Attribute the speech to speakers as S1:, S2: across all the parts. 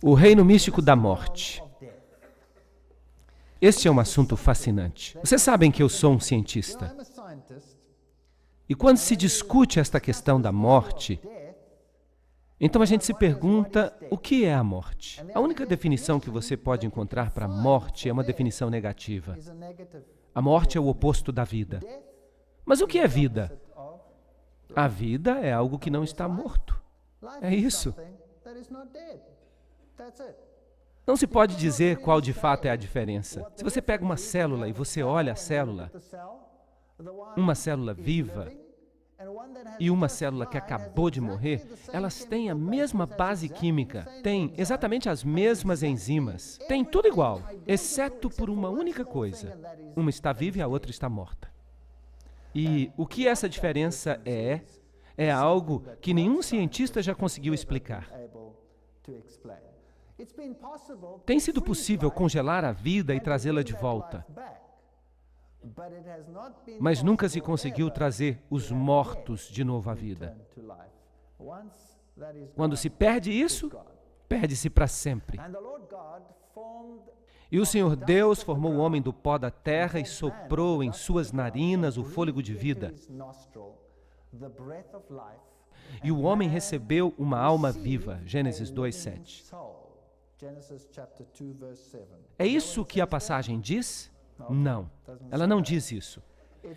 S1: O reino místico da morte. Este é um assunto fascinante. Vocês sabem que eu sou um cientista. E quando se discute esta questão da morte, então a gente se pergunta o que é a morte. A única definição que você pode encontrar para a morte é uma definição negativa. A morte é o oposto da vida. Mas o que é vida? A vida é algo que não está morto. É isso. Não se pode dizer qual de fato é a diferença. Se você pega uma célula e você olha a célula, uma célula viva e uma célula que acabou de morrer, elas têm a mesma base química, têm exatamente as mesmas enzimas, têm tudo igual, exceto por uma única coisa. Uma está viva e a outra está morta. E o que essa diferença é algo que nenhum cientista já conseguiu explicar. Tem sido possível congelar a vida e trazê-la de volta, mas nunca se conseguiu trazer os mortos de novo à vida. Quando se perde isso, perde-se para sempre. E o Senhor Deus formou o homem do pó da terra e soprou em suas narinas o fôlego de vida. E o homem recebeu uma alma viva. Gênesis 2:7. É isso que a passagem diz? Não, ela não diz isso.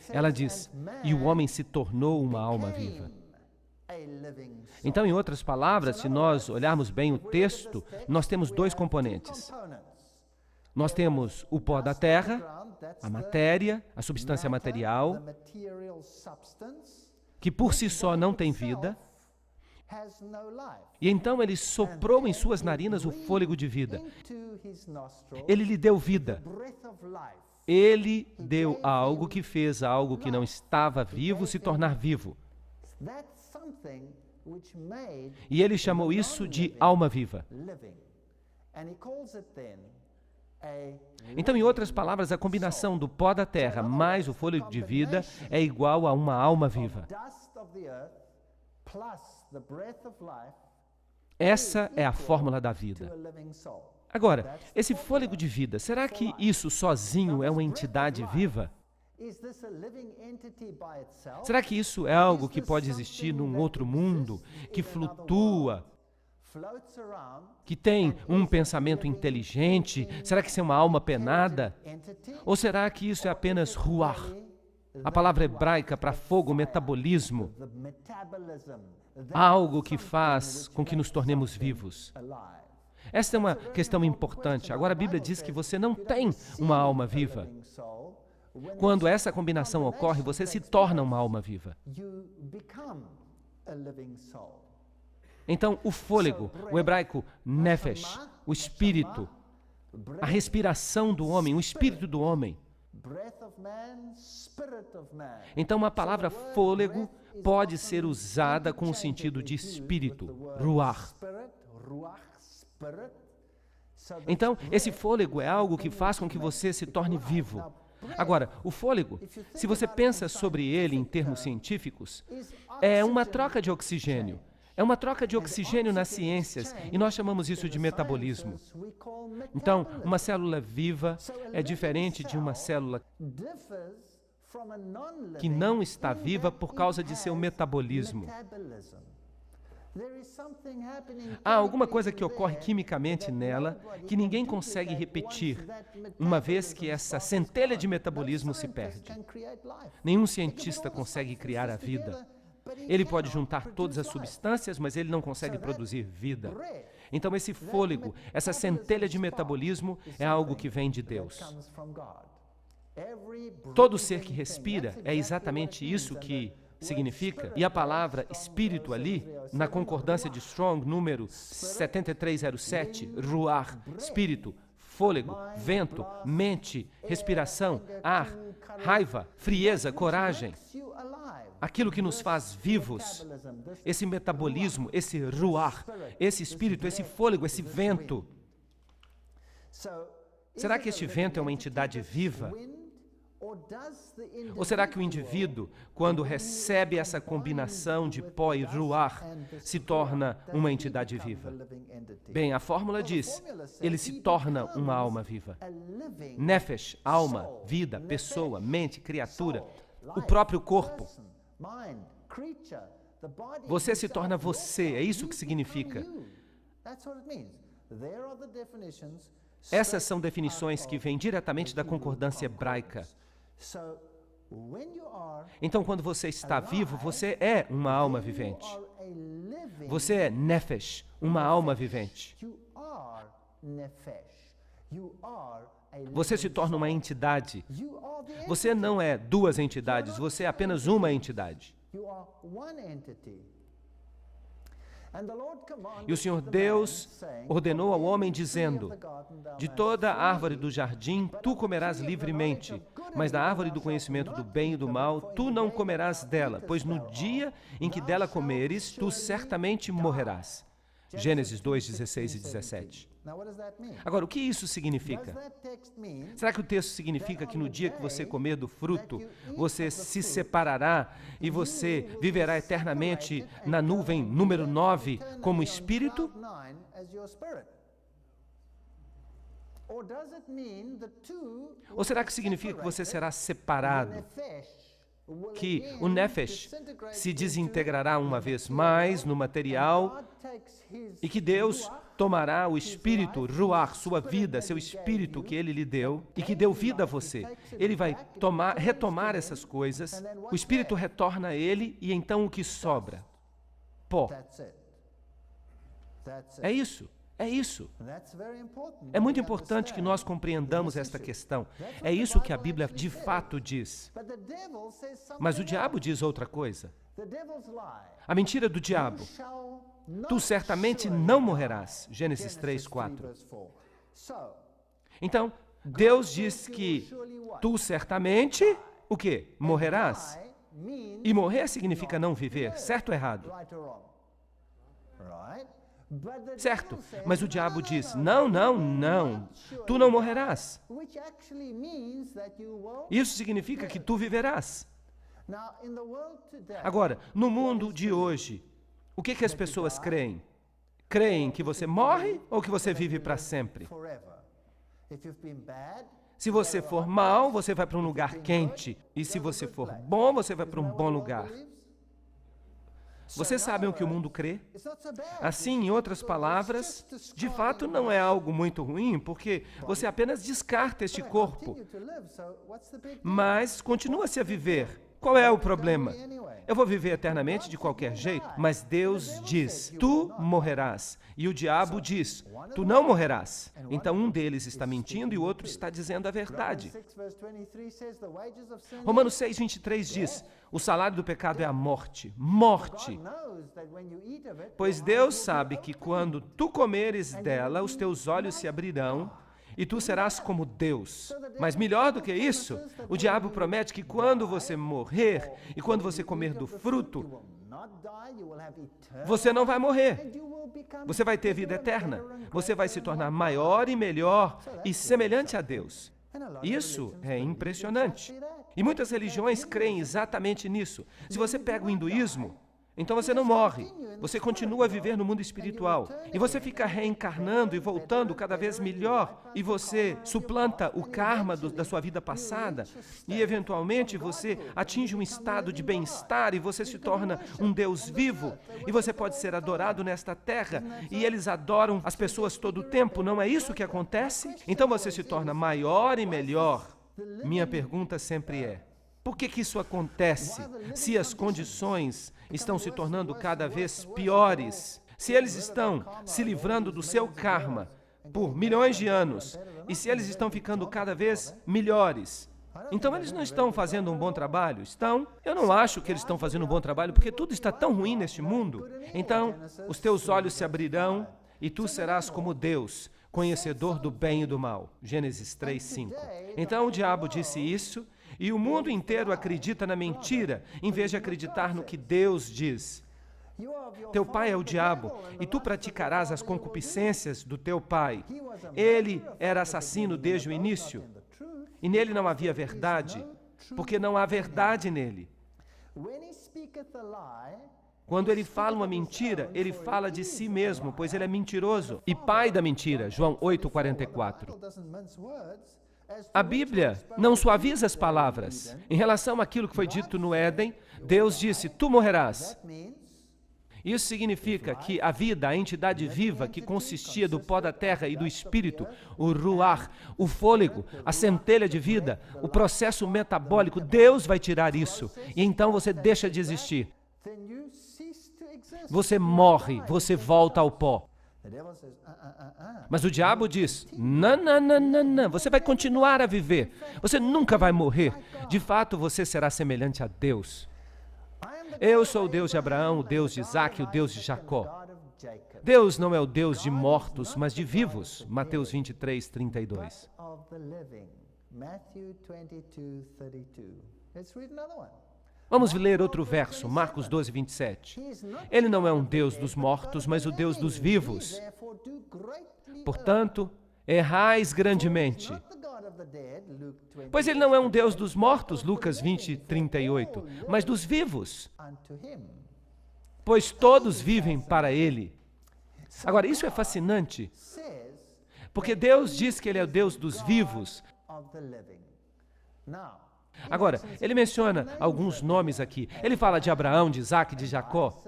S1: Ela diz, e o homem se tornou uma alma viva. Então, em outras palavras, se nós olharmos bem o texto, nós temos dois componentes. Nós temos o pó da terra, a matéria, a substância material, que por si só não tem vida. E então ele soprou em suas narinas o fôlego de vida. Ele lhe deu vida. Ele deu algo que fez algo que não estava vivo se tornar vivo. E ele chamou isso de alma viva. Então, em outras palavras, a combinação do pó da terra mais o fôlego de vida é igual a uma alma viva. Essa é a fórmula da vida. Agora, esse fôlego de vida, será que isso sozinho é uma entidade viva? Será que isso é algo que pode existir num outro mundo, que flutua, que tem um pensamento inteligente? Será que isso é uma alma penada? Ou será que isso é apenas ruach, a palavra hebraica para fogo, metabolismo, algo que faz com que nos tornemos vivos? Esta é uma questão importante. Agora, a Bíblia diz que você não tem uma alma viva. Quando essa combinação ocorre, você se torna uma alma viva. Então, o fôlego, o hebraico nefesh, o espírito, a respiração do homem, o espírito do homem. Então, a palavra fôlego pode ser usada com o sentido de espírito, ruach. Então, esse fôlego é algo que faz com que você se torne vivo. Agora, o fôlego, se você pensa sobre ele em termos científicos, é uma troca de oxigênio. É uma troca de oxigênio nas ciências, e nós chamamos isso de metabolismo. Então, uma célula viva é diferente de uma célula que não está viva por causa de seu metabolismo. Há alguma coisa que ocorre quimicamente nela que ninguém consegue repetir, uma vez que essa centelha de metabolismo se perde. Nenhum cientista consegue criar a vida. Ele pode juntar todas as substâncias, mas ele não consegue produzir vida. Então, esse fôlego, essa centelha de metabolismo é algo que vem de Deus. Todo ser que respira é exatamente isso que significa, e a palavra espírito ali, na concordância de Strong, número 7307, ruach, espírito, fôlego, vento, mente, respiração, ar, raiva, frieza, coragem, aquilo que nos faz vivos, esse metabolismo, esse ruach, esse espírito, esse fôlego, esse vento. Será que este vento é uma entidade viva? Ou será que o indivíduo, quando recebe essa combinação de pó e ruach, se torna uma entidade viva? Bem, a fórmula diz, ele se torna uma alma viva. Nefesh, alma, vida, pessoa, mente, criatura, o próprio corpo. Você se torna você, é isso que significa. Essas são definições que vêm diretamente da concordância hebraica. Então, quando você está vivo, você é uma alma vivente. Você é Nefesh, uma alma vivente. Você se torna uma entidade. Você não é duas entidades, você é apenas uma entidade. E o Senhor Deus ordenou ao homem dizendo, de toda árvore do jardim tu comerás livremente, mas da árvore do conhecimento do bem e do mal tu não comerás dela, pois no dia em que dela comeres, tu certamente morrerás. Gênesis 2, 16 e 17. Agora, o que isso significa? Será que o texto significa que no dia que você comer do fruto, você se separará e você viverá eternamente na nuvem número 9 como espírito? Ou será que significa que você será separado? Que o Nefesh se desintegrará uma vez mais no material e que Deus tomará o espírito, ruach, sua vida, seu espírito que Ele lhe deu e que deu vida a você. Ele vai retomar essas coisas, o espírito retorna a Ele e então o que sobra? Pó. É isso. É isso. É muito importante que nós compreendamos esta questão. É isso que a Bíblia de fato diz. Mas o diabo diz outra coisa. A mentira do diabo. Tu certamente não morrerás. Gênesis 3, 4. Então, Deus diz que tu certamente, o quê? Morrerás. E morrer significa não viver, certo ou errado? Certo, mas o diabo diz, não, não, não, tu não morrerás. Isso significa que tu viverás. Agora, no mundo de hoje, o que as pessoas creem? Creem que você morre ou que você vive para sempre? Se você for mal, você vai para um lugar quente. E se você for bom, você vai para um bom lugar. Vocês sabem o que o mundo crê? Assim, em outras palavras, de fato não é algo muito ruim, porque você apenas descarta este corpo, mas continua-se a viver. Qual é o problema? Eu vou viver eternamente de qualquer jeito, mas Deus diz, tu morrerás. E o diabo diz, tu não morrerás. Então um deles está mentindo e o outro está dizendo a verdade. Romanos 6, 23 diz, o salário do pecado é a morte. Morte. Pois Deus sabe que quando tu comeres dela, os teus olhos se abrirão e tu serás como Deus. Mas melhor do que isso, o diabo promete que quando você morrer e quando você comer do fruto, você não vai morrer. Você vai ter vida eterna. Você vai se tornar maior e melhor e semelhante a Deus. Isso é impressionante. E muitas religiões creem exatamente nisso. Se você pega o hinduísmo, então você não morre, você continua a viver no mundo espiritual. E você fica reencarnando e voltando cada vez melhor. E você suplanta o karma da sua vida passada. E eventualmente você atinge um estado de bem-estar e você se torna um Deus vivo. E você pode ser adorado nesta terra. E eles adoram as pessoas todo o tempo, não é isso que acontece? Então você se torna maior e melhor. Minha pergunta sempre é, por que isso acontece se as condições estão se tornando cada vez piores? Se eles estão se livrando do seu karma por milhões de anos e se eles estão ficando cada vez melhores, então eles não estão fazendo um bom trabalho? Estão? Eu não acho que eles estão fazendo um bom trabalho porque tudo está tão ruim neste mundo. Então, os teus olhos se abrirão e tu serás como Deus, conhecedor do bem e do mal. Gênesis 3, 5. Então o diabo disse isso e o mundo inteiro acredita na mentira, em vez de acreditar no que Deus diz. Teu pai é o diabo, e tu praticarás as concupiscências do teu pai. Ele era assassino desde o início, e nele não havia verdade. porque não há verdade nele. Quando ele fala uma mentira, ele fala de si mesmo, pois ele é mentiroso e pai da mentira. João 8,44. A Bíblia não suaviza as palavras. Em relação àquilo que foi dito no Éden, Deus disse, tu morrerás. Isso significa que a vida, a entidade viva que consistia do pó da terra e do espírito, o ruach, o fôlego, a centelha de vida, o processo metabólico, Deus vai tirar isso. E então você deixa de existir. Você morre, você volta ao pó. Mas o diabo diz, não, você vai continuar a viver. Você nunca vai morrer. De fato, você será semelhante a Deus. Eu sou o Deus de Abraão, o Deus de Isaac, o Deus de Jacó. Deus não é o Deus de mortos, mas de vivos. Mateus 23, 32. Vamos ler outro verso, Marcos 12, 27. Ele não é um Deus dos mortos, mas o Deus dos vivos. Portanto, errais grandemente. Pois ele não é um Deus dos mortos, Lucas 20, 38, mas dos vivos. Pois todos vivem para ele. Agora, isso é fascinante, porque Deus diz que ele é o Deus dos vivos. Agora, ele menciona alguns nomes aqui. Ele fala de Abraão, de Isaac, de Jacó.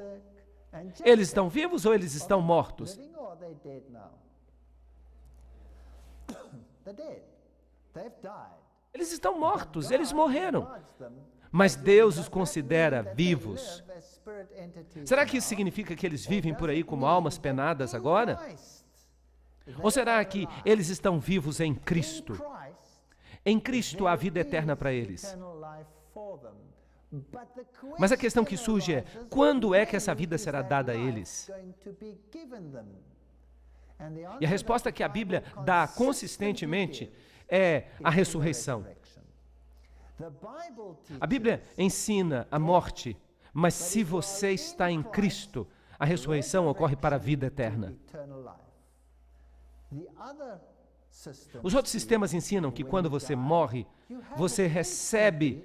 S1: Eles estão vivos ou eles estão mortos? Eles estão mortos, eles morreram. Mas Deus os considera vivos. Será que isso significa que eles vivem por aí como almas penadas agora? Ou será que eles estão vivos em Cristo? Em Cristo há vida eterna para eles. Mas a questão que surge é, quando é que essa vida será dada a eles? E a resposta que a Bíblia dá consistentemente é a ressurreição. A Bíblia ensina a morte, mas se você está em Cristo, a ressurreição ocorre para a vida eterna. Os outros sistemas ensinam que quando você morre, você recebe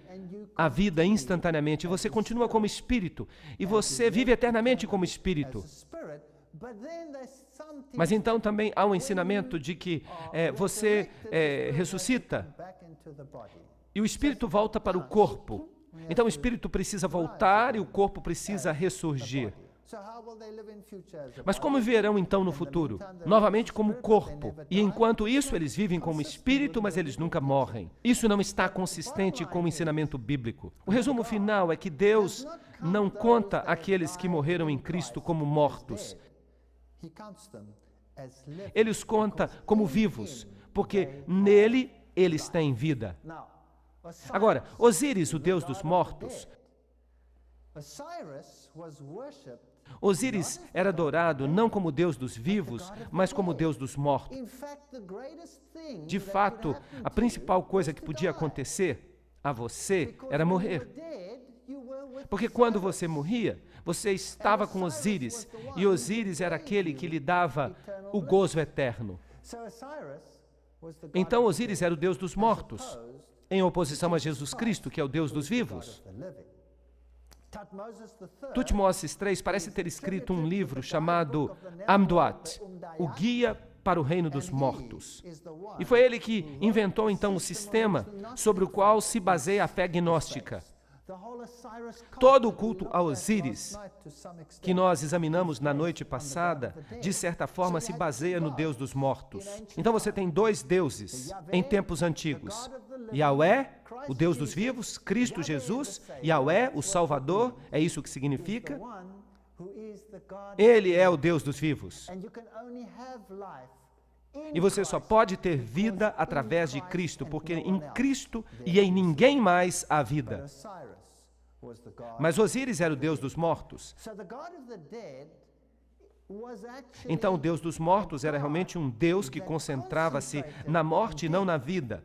S1: a vida instantaneamente, e você continua como espírito, e você vive eternamente como espírito. Mas então também há um ensinamento de que você ressuscita e o espírito volta para o corpo. Então o espírito precisa voltar e o corpo precisa ressurgir. Mas como viverão então no futuro? Novamente como corpo. E enquanto isso eles vivem como espírito, mas eles nunca morrem. Isso não está consistente com o ensinamento bíblico. O resumo final é que Deus não conta aqueles que morreram em Cristo como mortos. Ele os conta como vivos, porque nele eles têm vida. Agora, Osíris, o deus dos mortos, Osíris era adorado não como Deus dos vivos, mas como Deus dos mortos. De fato, a principal coisa que podia acontecer a você era morrer. Porque quando você morria, você estava com Osíris, e Osíris era aquele que lhe dava o gozo eterno. Então Osíris era o Deus dos mortos, em oposição a Jesus Cristo, que é o Deus dos vivos. Tutmoses III parece ter escrito um livro chamado Amduat, o Guia para o Reino dos Mortos. E foi ele que inventou então o sistema sobre o qual se baseia a fé gnóstica. Todo o culto a Osíris, que nós examinamos na noite passada, de certa forma se baseia no Deus dos mortos. Então você tem dois deuses em tempos antigos. Yahvé, o Deus dos vivos, Cristo Jesus, Yahvé, o Salvador, é isso que significa. Ele é o Deus dos vivos. E você só pode ter vida através de Cristo, porque em Cristo e em ninguém mais há vida. Mas Osíris era o Deus dos mortos. Então o Deus dos mortos era realmente um Deus que concentrava-se na morte e não na vida.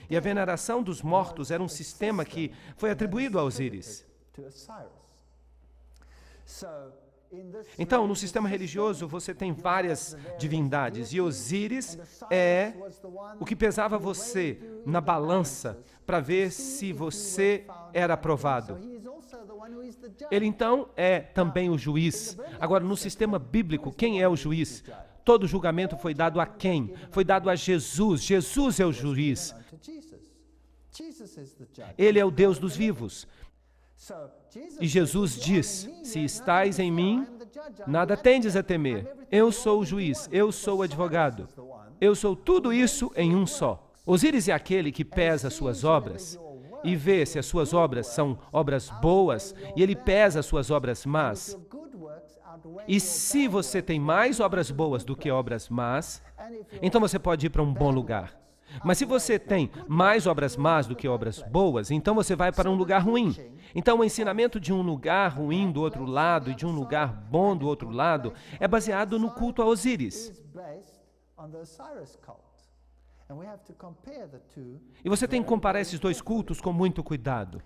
S1: E a veneração dos mortos era um sistema que foi atribuído a Osíris. Então, no sistema religioso, você tem várias divindades, e Osíris é o que pesava você na balança para ver se você era aprovado. Ele, então, é também o juiz. Agora, no sistema bíblico, quem é o juiz? Todo julgamento foi dado a quem? Foi dado a Jesus. Jesus é o juiz. Ele é o Deus dos vivos. E Jesus diz: se estais em mim, nada tendes a temer. Eu sou o juiz, eu sou o advogado. Eu sou tudo isso em um só. Osíris é aquele que pesa as suas obras e vê se as suas obras são obras boas, e ele pesa as suas obras más. E se você tem mais obras boas do que obras más, então você pode ir para um bom lugar. Mas se você tem mais obras más do que obras boas, então você vai para um lugar ruim. Então o ensinamento de um lugar ruim do outro lado e de um lugar bom do outro lado é baseado no culto a Osíris. E você tem que comparar esses dois cultos com muito cuidado.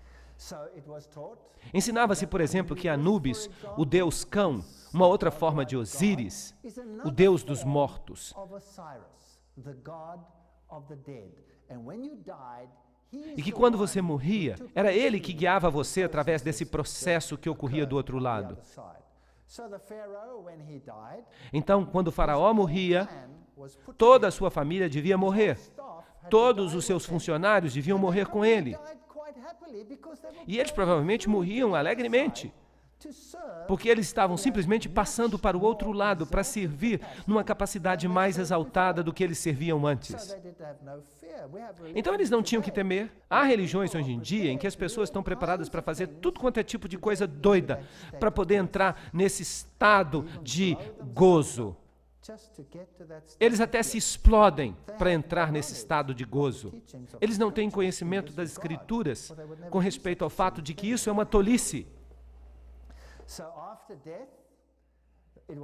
S1: Ensinava-se, por exemplo, que Anubis, o deus cão, uma outra forma de Osíris, o deus dos mortos. E que quando você morria, era ele que guiava você através desse processo que ocorria do outro lado. Então, quando o faraó morria, toda a sua família devia morrer. Todos os seus funcionários deviam morrer com ele. E eles provavelmente morriam alegremente, porque eles estavam simplesmente passando para o outro lado para servir numa capacidade mais exaltada do que eles serviam antes. Então eles não tinham que temer. Há religiões hoje em dia em que as pessoas estão preparadas para fazer tudo quanto é tipo de coisa doida para poder entrar nesse estado de gozo. Eles até se explodem para entrar nesse estado de gozo. Eles não têm conhecimento das Escrituras com respeito ao fato de que isso é uma tolice.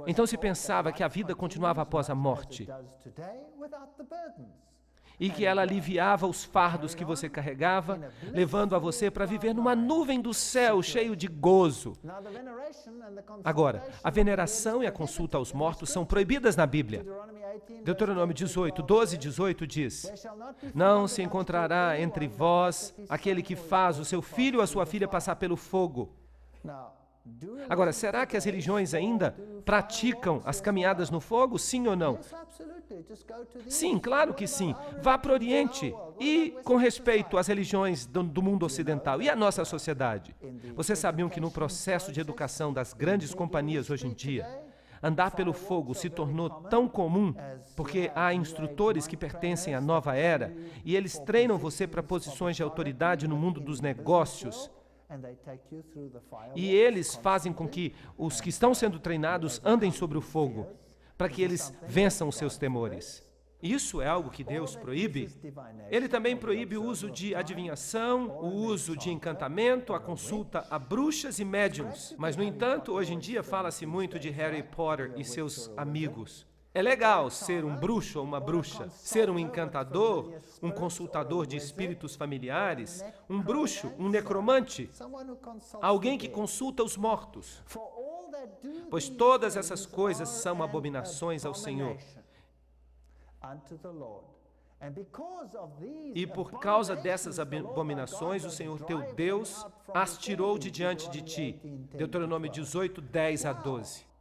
S1: Então se pensava que a vida continuava após a morte e que ela aliviava os fardos que você carregava, levando a você para viver numa nuvem do céu cheio de gozo. Agora, a veneração e a consulta aos mortos são proibidas na Bíblia. Deuteronômio 18, 12 e 18 diz: não se encontrará entre vós aquele que faz o seu filho ou a sua filha passar pelo fogo. Agora, será que as religiões ainda praticam as caminhadas no fogo? Sim ou não? Sim, claro que sim. Vá para o Oriente. E com respeito às religiões do mundo ocidental e à nossa sociedade, vocês sabiam que no processo de educação das grandes companhias hoje em dia, andar pelo fogo se tornou tão comum porque há instrutores que pertencem à nova era e eles treinam você para posições de autoridade no mundo dos negócios. E eles fazem com que os que estão sendo treinados andem sobre o fogo, para que eles vençam os seus temores. Isso é algo que Deus proíbe. Ele também proíbe o uso de adivinhação, o uso de encantamento, a consulta a bruxas e médiums. Mas, no entanto, hoje em dia fala-se muito de Harry Potter e seus amigos. É legal ser um bruxo ou uma bruxa, ser um encantador, um consultador de espíritos familiares, um bruxo, um necromante, alguém que consulta os mortos, pois todas essas coisas são abominações ao Senhor. E por causa dessas abominações, o Senhor teu Deus as tirou de diante de ti. Deuteronômio 18, 10 a 12.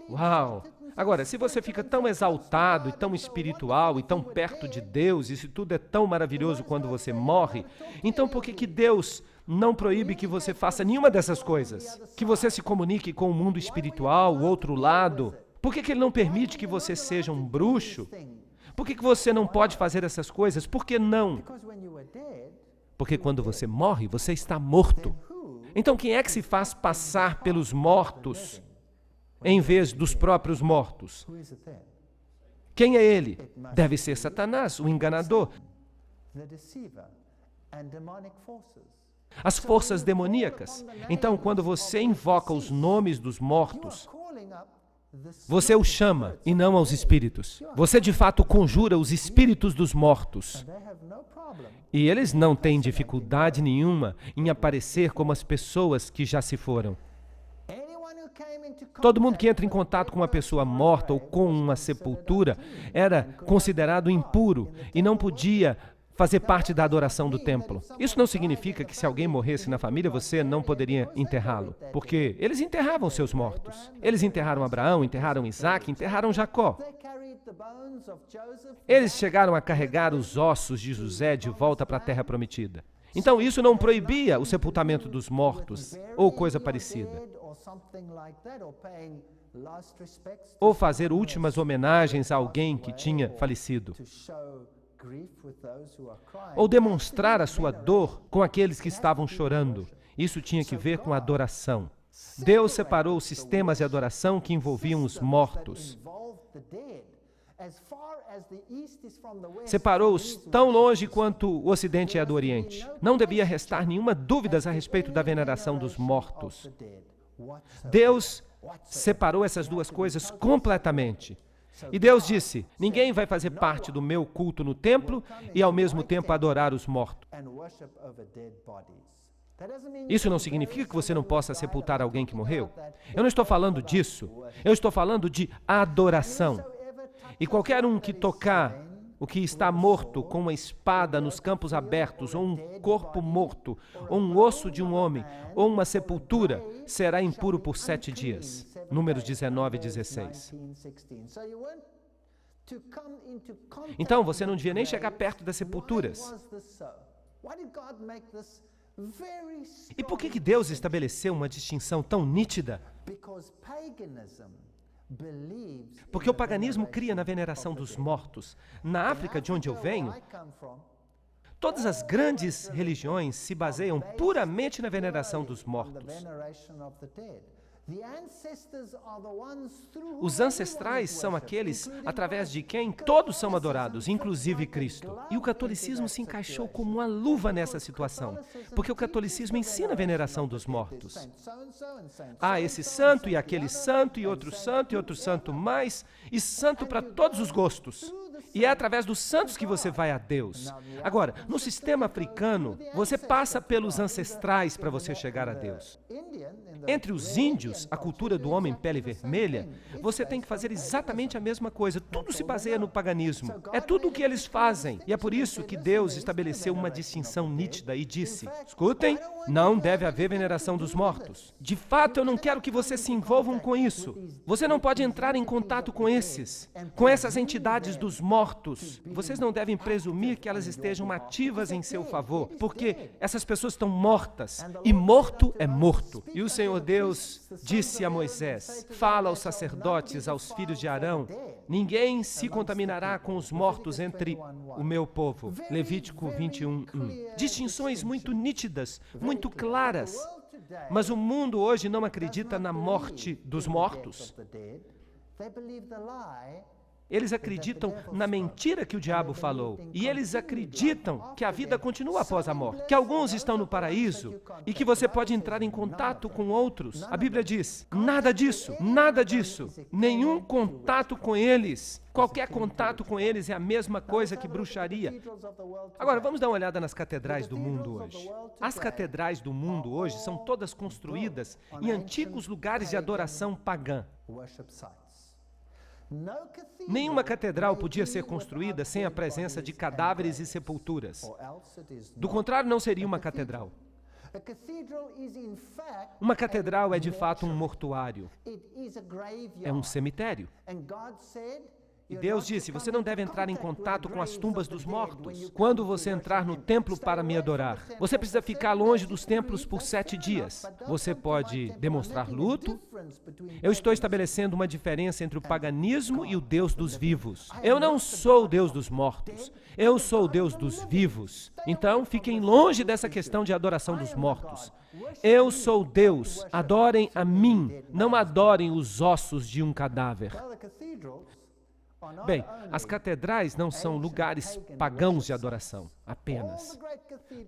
S1: Uau! Agora, se você fica tão exaltado e tão espiritual e tão perto de Deus, e se tudo é tão maravilhoso quando você morre, então por que Deus não proíbe que você faça nenhuma dessas coisas? Que você se comunique com o mundo espiritual, o outro lado? Por que Ele não permite que você seja um bruxo? Por que você não pode fazer essas coisas? Por que não? Porque quando você morre, você está morto. Então quem é que se faz passar pelos mortos em vez dos próprios mortos? Quem é ele? Deve ser Satanás, o enganador. As forças demoníacas. Então, quando você invoca os nomes dos mortos, você os chama e não aos espíritos. Você, de fato, conjura os espíritos dos mortos. E eles não têm dificuldade nenhuma em aparecer como as pessoas que já se foram. Todo mundo que entra em contato com uma pessoa morta ou com uma sepultura era considerado impuro e não podia fazer parte da adoração do templo. Isso não significa que se alguém morresse na família, você não poderia enterrá-lo, porque eles enterravam seus mortos. Eles enterraram Abraão, enterraram Isaac, enterraram Jacó. Eles chegaram a carregar os ossos de José de volta para a terra prometida. Então isso não proibia o sepultamento dos mortos ou coisa parecida, ou fazer últimas homenagens a alguém que tinha falecido, ou demonstrar a sua dor com aqueles que estavam chorando. Isso tinha que ver com adoração. Deus separou os sistemas de adoração que envolviam os mortos. Separou-os tão longe quanto o Ocidente é do Oriente. Não devia restar nenhuma dúvida a respeito da veneração dos mortos. Deus separou essas duas coisas completamente. E Deus disse: ninguém vai fazer parte do meu culto no templo e ao mesmo tempo adorar os mortos. Isso não significa que você não possa sepultar alguém que morreu. Eu não estou falando disso. Eu estou falando de adoração. E qualquer um que tocar o que está morto com uma espada nos campos abertos, ou um corpo morto, ou um osso de um homem, ou uma sepultura, será impuro por 7 dias. Números 19 e 16. Então, você não devia nem chegar perto das sepulturas. E por que Deus estabeleceu uma distinção tão nítida? Porque o paganismo cria na veneração dos mortos. Na África, de onde eu venho, todas as grandes religiões se baseiam puramente na veneração dos mortos. Os ancestrais são aqueles através de quem todos são adorados, inclusive Cristo. E o catolicismo se encaixou como uma luva nessa situação, porque o catolicismo ensina a veneração dos mortos. Há esse santo e aquele santo e outro santo mais, e santo para todos os gostos. E é através dos santos que você vai a Deus. Agora, no sistema africano, você passa pelos ancestrais para você chegar a Deus. Entre os índios, a cultura do homem pele vermelha, você tem que fazer exatamente a mesma coisa. Tudo se baseia no paganismo. É tudo o que eles fazem. E é por isso que Deus estabeleceu uma distinção nítida e disse: escutem, não deve haver veneração dos mortos. De fato, eu não quero que vocês se envolvam com isso. Você não pode entrar em contato com essas entidades dos mortos. Vocês não devem presumir que elas estejam ativas em seu favor, porque essas pessoas estão mortas, e morto é morto. E o Senhor Deus disse a Moisés: fala aos sacerdotes, aos filhos de Arão, ninguém se contaminará com os mortos entre o meu povo. Levítico 21:1. Distinções muito nítidas, muito claras. Mas o mundo hoje não acredita na morte dos mortos. Eles acreditam na mentira que o diabo falou. E eles acreditam que a vida continua após a morte. Que alguns estão no paraíso e que você pode entrar em contato com outros. A Bíblia diz: nada disso, nada disso. Nenhum contato com eles. Qualquer contato com eles é a mesma coisa que bruxaria. Agora, vamos dar uma olhada nas catedrais do mundo hoje. As catedrais do mundo hoje são todas construídas em antigos lugares de adoração pagã. Nenhuma catedral podia ser construída sem a presença de cadáveres e sepulturas. Do contrário, não seria uma catedral. Uma catedral é de fato um mortuário. É um cemitério. E Deus disse: você não deve entrar em contato com as tumbas dos mortos. Quando você entrar no templo para me adorar, você precisa ficar longe dos templos por 7 dias. Você pode demonstrar luto. Eu estou estabelecendo uma diferença entre o paganismo e o Deus dos vivos. Eu não sou o Deus dos mortos. Eu sou o Deus dos vivos. Então, fiquem longe dessa questão de adoração dos mortos. Eu sou Deus. Adorem a mim. Não adorem os ossos de um cadáver. Bem, as catedrais não são lugares pagãos de adoração, apenas.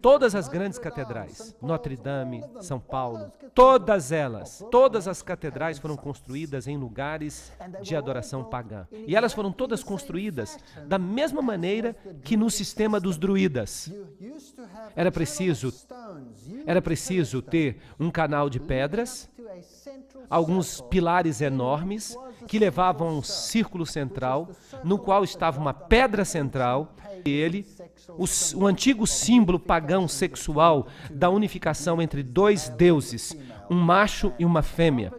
S1: Todas as grandes catedrais, Notre Dame, São Paulo, todas as catedrais foram construídas em lugares de adoração pagã. E elas foram todas construídas da mesma maneira que no sistema dos druidas. Era preciso ter um canal de pedras alguns pilares enormes que levavam a um círculo central, no qual estava uma pedra central, e o antigo símbolo pagão sexual da unificação entre dois deuses, um macho e uma fêmea,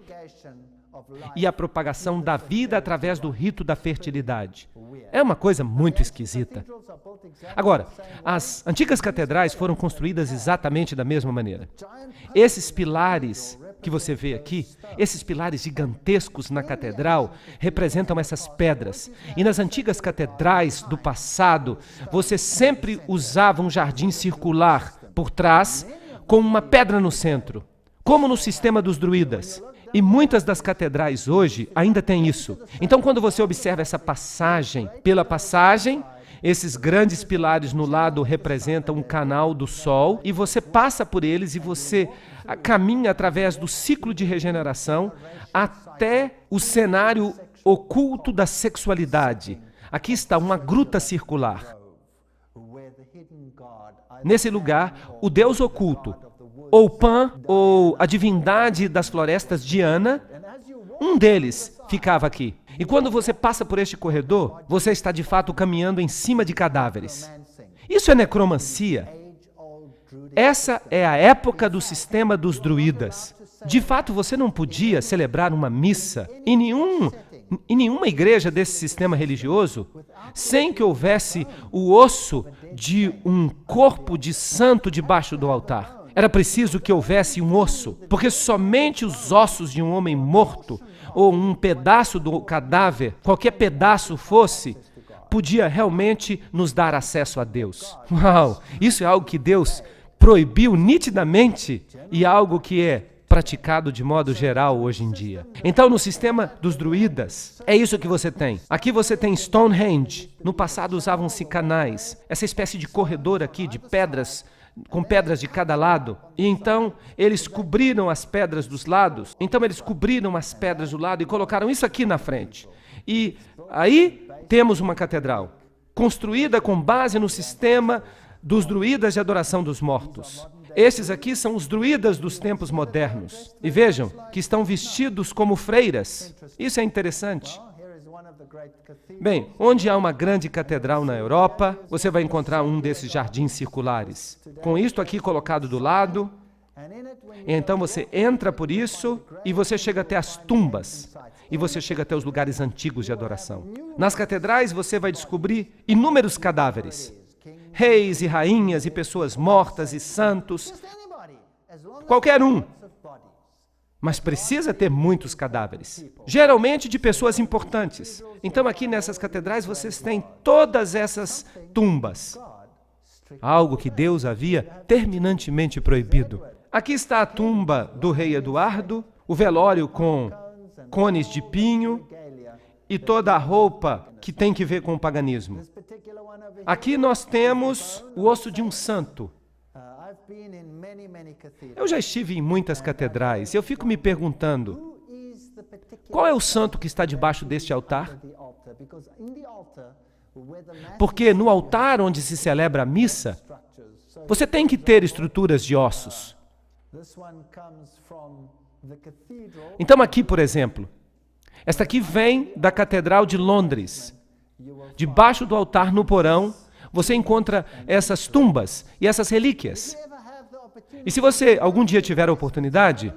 S1: e a propagação da vida através do rito da fertilidade. É uma coisa muito esquisita. Agora, as antigas catedrais foram construídas exatamente da mesma maneira. Esses pilares que você vê aqui, esses pilares gigantescos na catedral, representam essas pedras. E nas antigas catedrais do passado, você sempre usava um jardim circular por trás, com uma pedra no centro, como no sistema dos druidas. E muitas das catedrais hoje ainda têm isso. Então, quando você observa essa passagem, pela passagem, esses grandes pilares no lado representam um canal do sol, e você passa por eles e você caminha através do ciclo de regeneração até o cenário oculto da sexualidade. Aqui está uma gruta circular. Nesse lugar, o Deus oculto, ou Pan, ou a divindade das florestas Diana, um deles ficava aqui. E quando você passa por este corredor, você está de fato caminhando em cima de cadáveres. Isso é necromancia. Essa é a época do sistema dos druidas. De fato, você não podia celebrar uma missa em nenhuma igreja desse sistema religioso sem que houvesse o osso de um corpo de santo debaixo do altar. Era preciso que houvesse um osso, porque somente os ossos de um homem morto ou um pedaço do cadáver, qualquer pedaço fosse, podia realmente nos dar acesso a Deus. Uau! Isso é algo que Deus proibiu nitidamente e algo que é praticado de modo geral hoje em dia. Então, no sistema dos druidas, é isso que você tem. Aqui você tem Stonehenge. No passado usavam-se canais, essa espécie de corredor aqui de pedras, com pedras de cada lado. E então, eles cobriram as pedras dos lados. Então, eles cobriram as pedras do lado e colocaram isso aqui na frente. E aí, temos uma catedral, construída com base no sistema dos druidas de adoração dos mortos. Esses aqui são os druidas dos tempos modernos. E vejam que estão vestidos como freiras. Isso é interessante. Bem, onde há uma grande catedral na Europa, você vai encontrar um desses jardins circulares. Com isto aqui colocado do lado, então você entra por isso e você chega até as tumbas. E você chega até os lugares antigos de adoração. Nas catedrais você vai descobrir inúmeros cadáveres. Reis e rainhas e pessoas mortas e santos. Qualquer um. Mas precisa ter muitos cadáveres, geralmente de pessoas importantes. Então aqui nessas catedrais vocês têm todas essas tumbas, algo que Deus havia terminantemente proibido. Aqui está a tumba do rei Eduardo, o velório com cones de pinho e toda a roupa que tem que ver com o paganismo. Aqui nós temos o osso de um santo. Eu já estive em muitas catedrais e eu fico me perguntando, qual é o santo que está debaixo deste altar? Porque no altar onde se celebra a missa, você tem que ter estruturas de ossos. Então aqui, por exemplo, esta aqui vem da Catedral de Londres. Debaixo do altar, no porão, você encontra essas tumbas e essas relíquias. E se você algum dia tiver a oportunidade,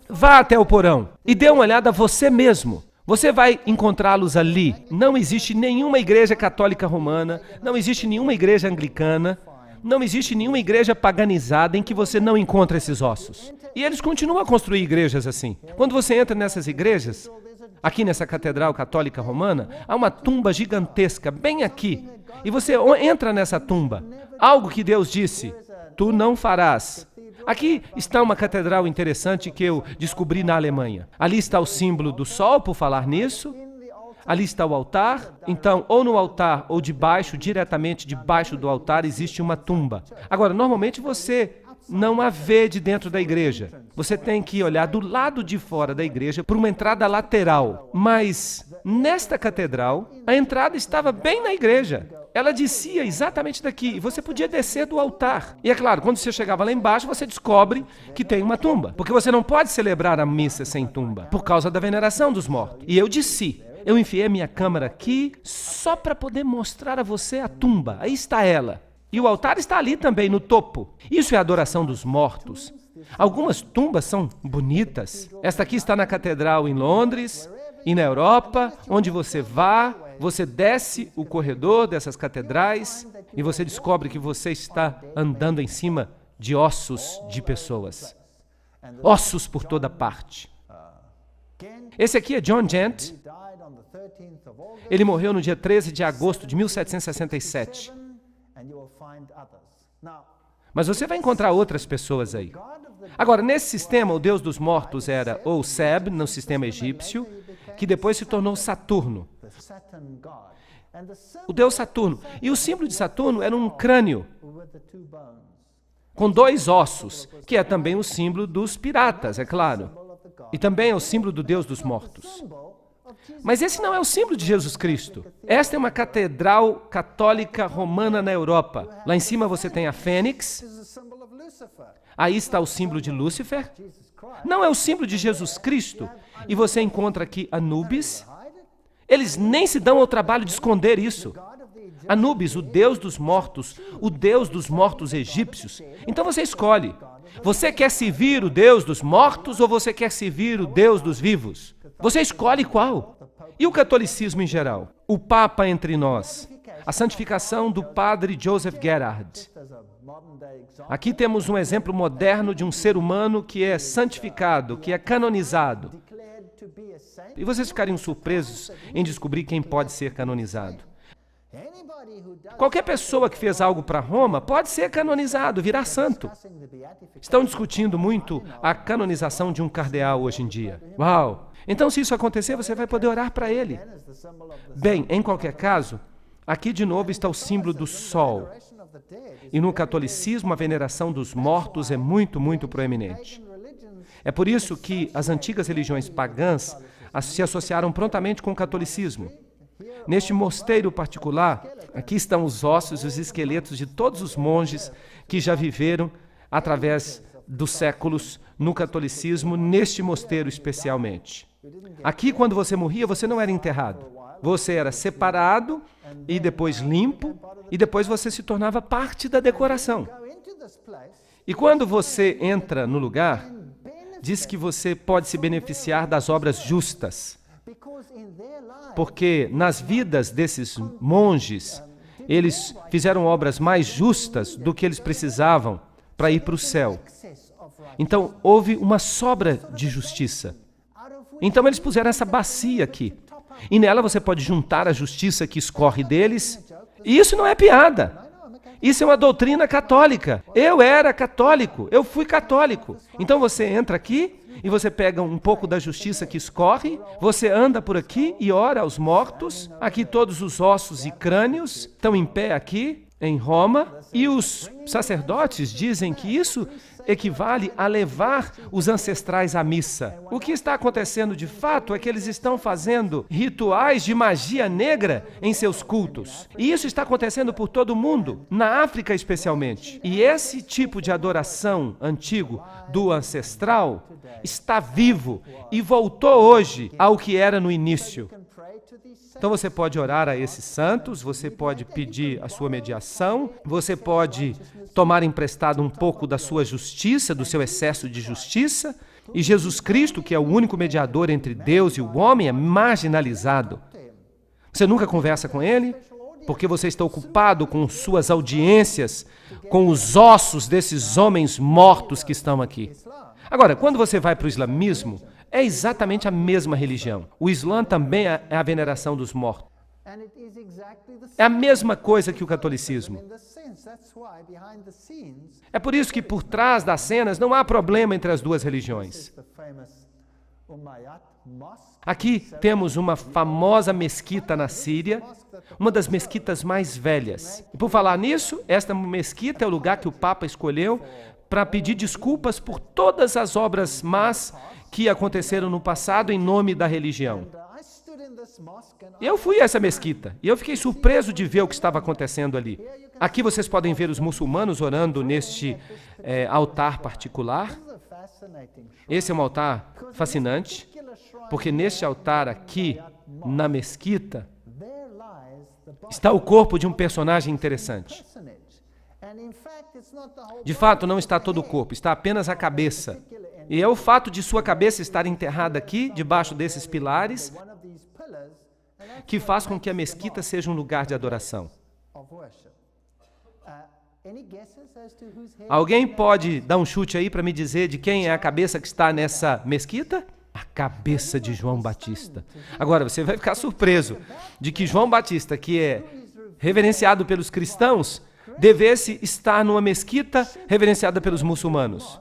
S1: vá até o porão e dê uma olhada você mesmo. Você vai encontrá-los ali. Não existe nenhuma igreja católica romana, não existe nenhuma igreja anglicana, não existe nenhuma igreja paganizada em que você não encontra esses ossos. E eles continuam a construir igrejas assim. Quando você entra nessas igrejas, aqui nessa Catedral Católica Romana, há uma tumba gigantesca, bem aqui. E você entra nessa tumba. Algo que Deus disse, tu não farás. Aqui está uma catedral interessante que eu descobri na Alemanha. Ali está o símbolo do sol, por falar nisso. Ali está o altar. Então, ou no altar ou debaixo, diretamente debaixo do altar, existe uma tumba. Agora, normalmente você não a vê de dentro da igreja. Você tem que olhar do lado de fora da igreja por uma entrada lateral. Mas nesta catedral, a entrada estava bem na igreja. Ela descia exatamente daqui e você podia descer do altar. E é claro, quando você chegava lá embaixo, você descobre que tem uma tumba. Porque você não pode celebrar a missa sem tumba, por causa da veneração dos mortos. E eu desci. Eu enfiei a minha câmera aqui só para poder mostrar a você a tumba. Aí está ela. E o altar está ali também, no topo. Isso é a adoração dos mortos. Algumas tumbas são bonitas. Esta aqui está na catedral em Londres e na Europa, onde você vá, você desce o corredor dessas catedrais e você descobre que você está andando em cima de ossos de pessoas. Ossos por toda parte. Esse aqui é John Gent. Ele morreu no dia 13 de agosto de 1767. Mas você vai encontrar outras pessoas aí. Agora, nesse sistema, o deus dos mortos era ou Seb, no sistema egípcio, que depois se tornou Saturno. O deus Saturno. E o símbolo de Saturno era um crânio com 2 ossos, que é também o símbolo dos piratas, é claro. E também é o símbolo do deus dos mortos. Mas esse não é o símbolo de Jesus Cristo. Esta é uma catedral católica romana na Europa. Lá em cima você tem a Fênix. Aí está o símbolo de Lúcifer. Não é o símbolo de Jesus Cristo. E você encontra aqui Anubis. Eles nem se dão ao trabalho de esconder isso. Anubis, o deus dos mortos egípcios. Então você escolhe. Você quer servir o Deus dos mortos ou você quer servir o Deus dos vivos? Você escolhe qual? E o catolicismo em geral? O Papa entre nós. A santificação do padre Joseph Gerhard. Aqui temos um exemplo moderno de um ser humano que é santificado, que é canonizado. E vocês ficariam surpresos em descobrir quem pode ser canonizado. Qualquer pessoa que fez algo para Roma pode ser canonizado, virar santo. Estão discutindo muito a canonização de um cardeal hoje em dia. Uau! Então, se isso acontecer, você vai poder orar para ele. Bem, em qualquer caso, aqui de novo está o símbolo do sol. E no catolicismo, a veneração dos mortos é muito, muito proeminente. É por isso que as antigas religiões pagãs se associaram prontamente com o catolicismo. Neste mosteiro particular, aqui estão os ossos e os esqueletos de todos os monges que já viveram através dos séculos no catolicismo, neste mosteiro especialmente. Aqui, quando você morria, você não era enterrado. Você era separado e depois limpo, e depois você se tornava parte da decoração. E quando você entra no lugar, diz que você pode se beneficiar das obras justas. Porque nas vidas desses monges, eles fizeram obras mais justas do que eles precisavam para ir para o céu. Então, houve uma sobra de justiça. Então, eles puseram essa bacia aqui. E nela você pode juntar a justiça que escorre deles. E isso não é piada. Isso é uma doutrina católica. Eu era católico, eu fui católico. Então você entra aqui e você pega um pouco da justiça que escorre, você anda por aqui e ora aos mortos. Aqui todos os ossos e crânios estão em pé aqui, em Roma. E os sacerdotes dizem que isso equivale a levar os ancestrais à missa. O que está acontecendo de fato é que eles estão fazendo rituais de magia negra em seus cultos. E isso está acontecendo por todo o mundo, na África especialmente. E esse tipo de adoração antigo do ancestral está vivo e voltou hoje ao que era no início. Então você pode orar a esses santos, você pode pedir a sua mediação, você pode tomar emprestado um pouco da sua justiça, do seu excesso de justiça, e Jesus Cristo, que é o único mediador entre Deus e o homem, é marginalizado. Você nunca conversa com ele, porque você está ocupado com suas audiências, com os ossos desses homens mortos que estão aqui. Agora, quando você vai para o islamismo, é exatamente a mesma religião. O Islã também é a veneração dos mortos. É a mesma coisa que o catolicismo. É por isso que por trás das cenas não há problema entre as duas religiões. Aqui temos uma famosa mesquita na Síria, uma das mesquitas mais velhas. E por falar nisso, esta mesquita é o lugar que o Papa escolheu para pedir desculpas por todas as obras más que aconteceram no passado em nome da religião. Eu fui a essa mesquita e eu fiquei surpreso de ver o que estava acontecendo ali. Aqui vocês podem ver os muçulmanos orando neste altar particular. Esse é um altar fascinante, porque neste altar aqui, na mesquita, está o corpo de um personagem interessante. De fato, não está todo o corpo, está apenas a cabeça. E é o fato de sua cabeça estar enterrada aqui, debaixo desses pilares, que faz com que a mesquita seja um lugar de adoração. Alguém pode dar um chute aí para me dizer de quem é a cabeça que está nessa mesquita? A cabeça de João Batista. Agora, você vai ficar surpreso de que João Batista, que é reverenciado pelos cristãos, devesse estar numa mesquita reverenciada pelos muçulmanos.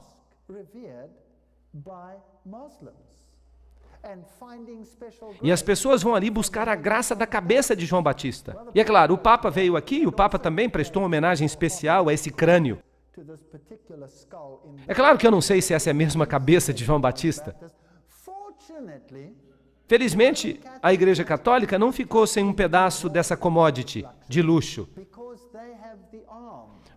S1: E as pessoas vão ali buscar a graça da cabeça de João Batista. E é claro, o Papa veio aqui e o Papa também prestou uma homenagem especial a esse crânio. É claro que eu não sei se essa é a mesma cabeça de João Batista. Felizmente, a Igreja Católica não ficou sem um pedaço dessa commodity de luxo.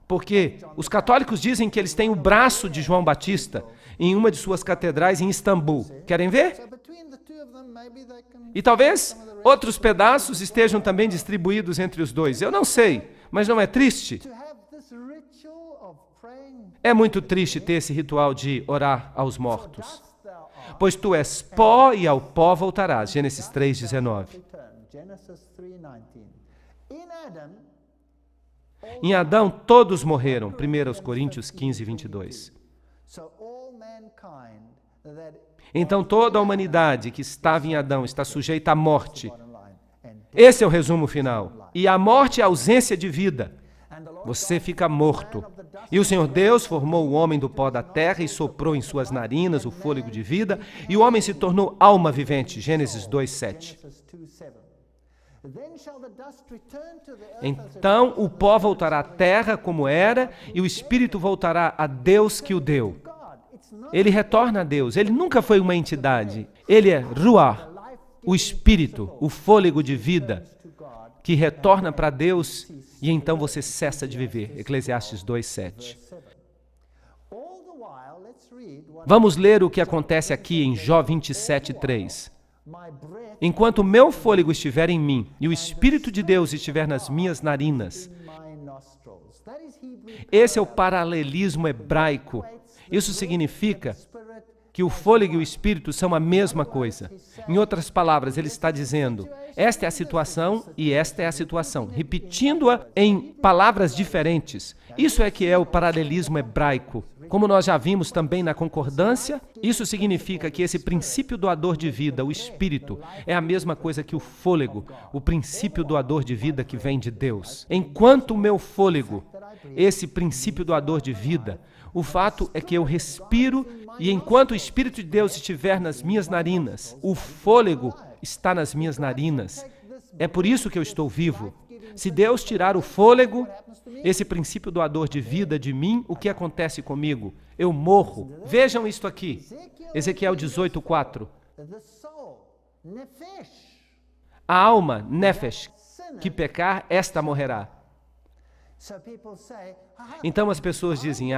S1: Porque os católicos dizem que eles têm o braço de João Batista em uma de suas catedrais em Istambul. Querem ver? E talvez outros pedaços estejam também distribuídos entre os dois. Eu não sei, mas não é triste? É muito triste ter esse ritual de orar aos mortos. Pois tu és pó e ao pó voltarás. Gênesis 3:19. Em Adão todos morreram. 1 Coríntios 15:22. Então toda a humanidade que estava em Adão está sujeita à morte. Esse é o resumo final. E a morte é a ausência de vida. Você fica morto. E o Senhor Deus formou o homem do pó da terra e soprou em suas narinas o fôlego de vida, e o homem se tornou alma vivente. Gênesis 2:7. Então o pó voltará à terra como era, e o espírito voltará a Deus que o deu. Ele retorna a Deus. Ele nunca foi uma entidade. Ele é Ruach, o espírito, o fôlego de vida, que retorna para Deus e então você cessa de viver. Eclesiastes 2:7. Vamos ler o que acontece aqui em Jó 27:3. Enquanto o meu fôlego estiver em mim e o Espírito de Deus estiver nas minhas narinas. Esse é o paralelismo hebraico. Isso significa que o fôlego e o Espírito são a mesma coisa. Em outras palavras, ele está dizendo, esta é a situação e esta é a situação, repetindo-a em palavras diferentes. Isso é que é o paralelismo hebraico. Como nós já vimos também na concordância, isso significa que esse princípio doador de vida, o Espírito, é a mesma coisa que o fôlego, o princípio doador de vida que vem de Deus. Enquanto o meu fôlego, esse princípio doador de vida, o fato é que eu respiro e enquanto o Espírito de Deus estiver nas minhas narinas, o fôlego está nas minhas narinas. É por isso que eu estou vivo. Se Deus tirar o fôlego, esse princípio doador de vida de mim, o que acontece comigo? Eu morro. Vejam isto aqui. Ezequiel 18:4. A alma, nefesh, que pecar, esta morrerá. Então as pessoas dizem,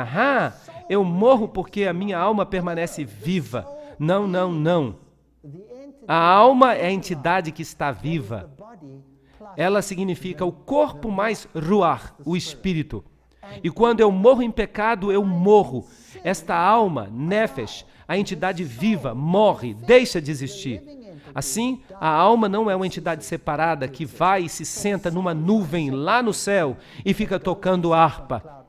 S1: eu morro porque a minha alma permanece viva. Não, não, não. A alma é a entidade que está viva. Ela significa o corpo mais ruach, o espírito. E quando eu morro em pecado, eu morro. Esta alma, nefesh, a entidade viva, morre, deixa de existir. Assim, a alma não é uma entidade separada que vai e se senta numa nuvem lá no céu e fica tocando harpa.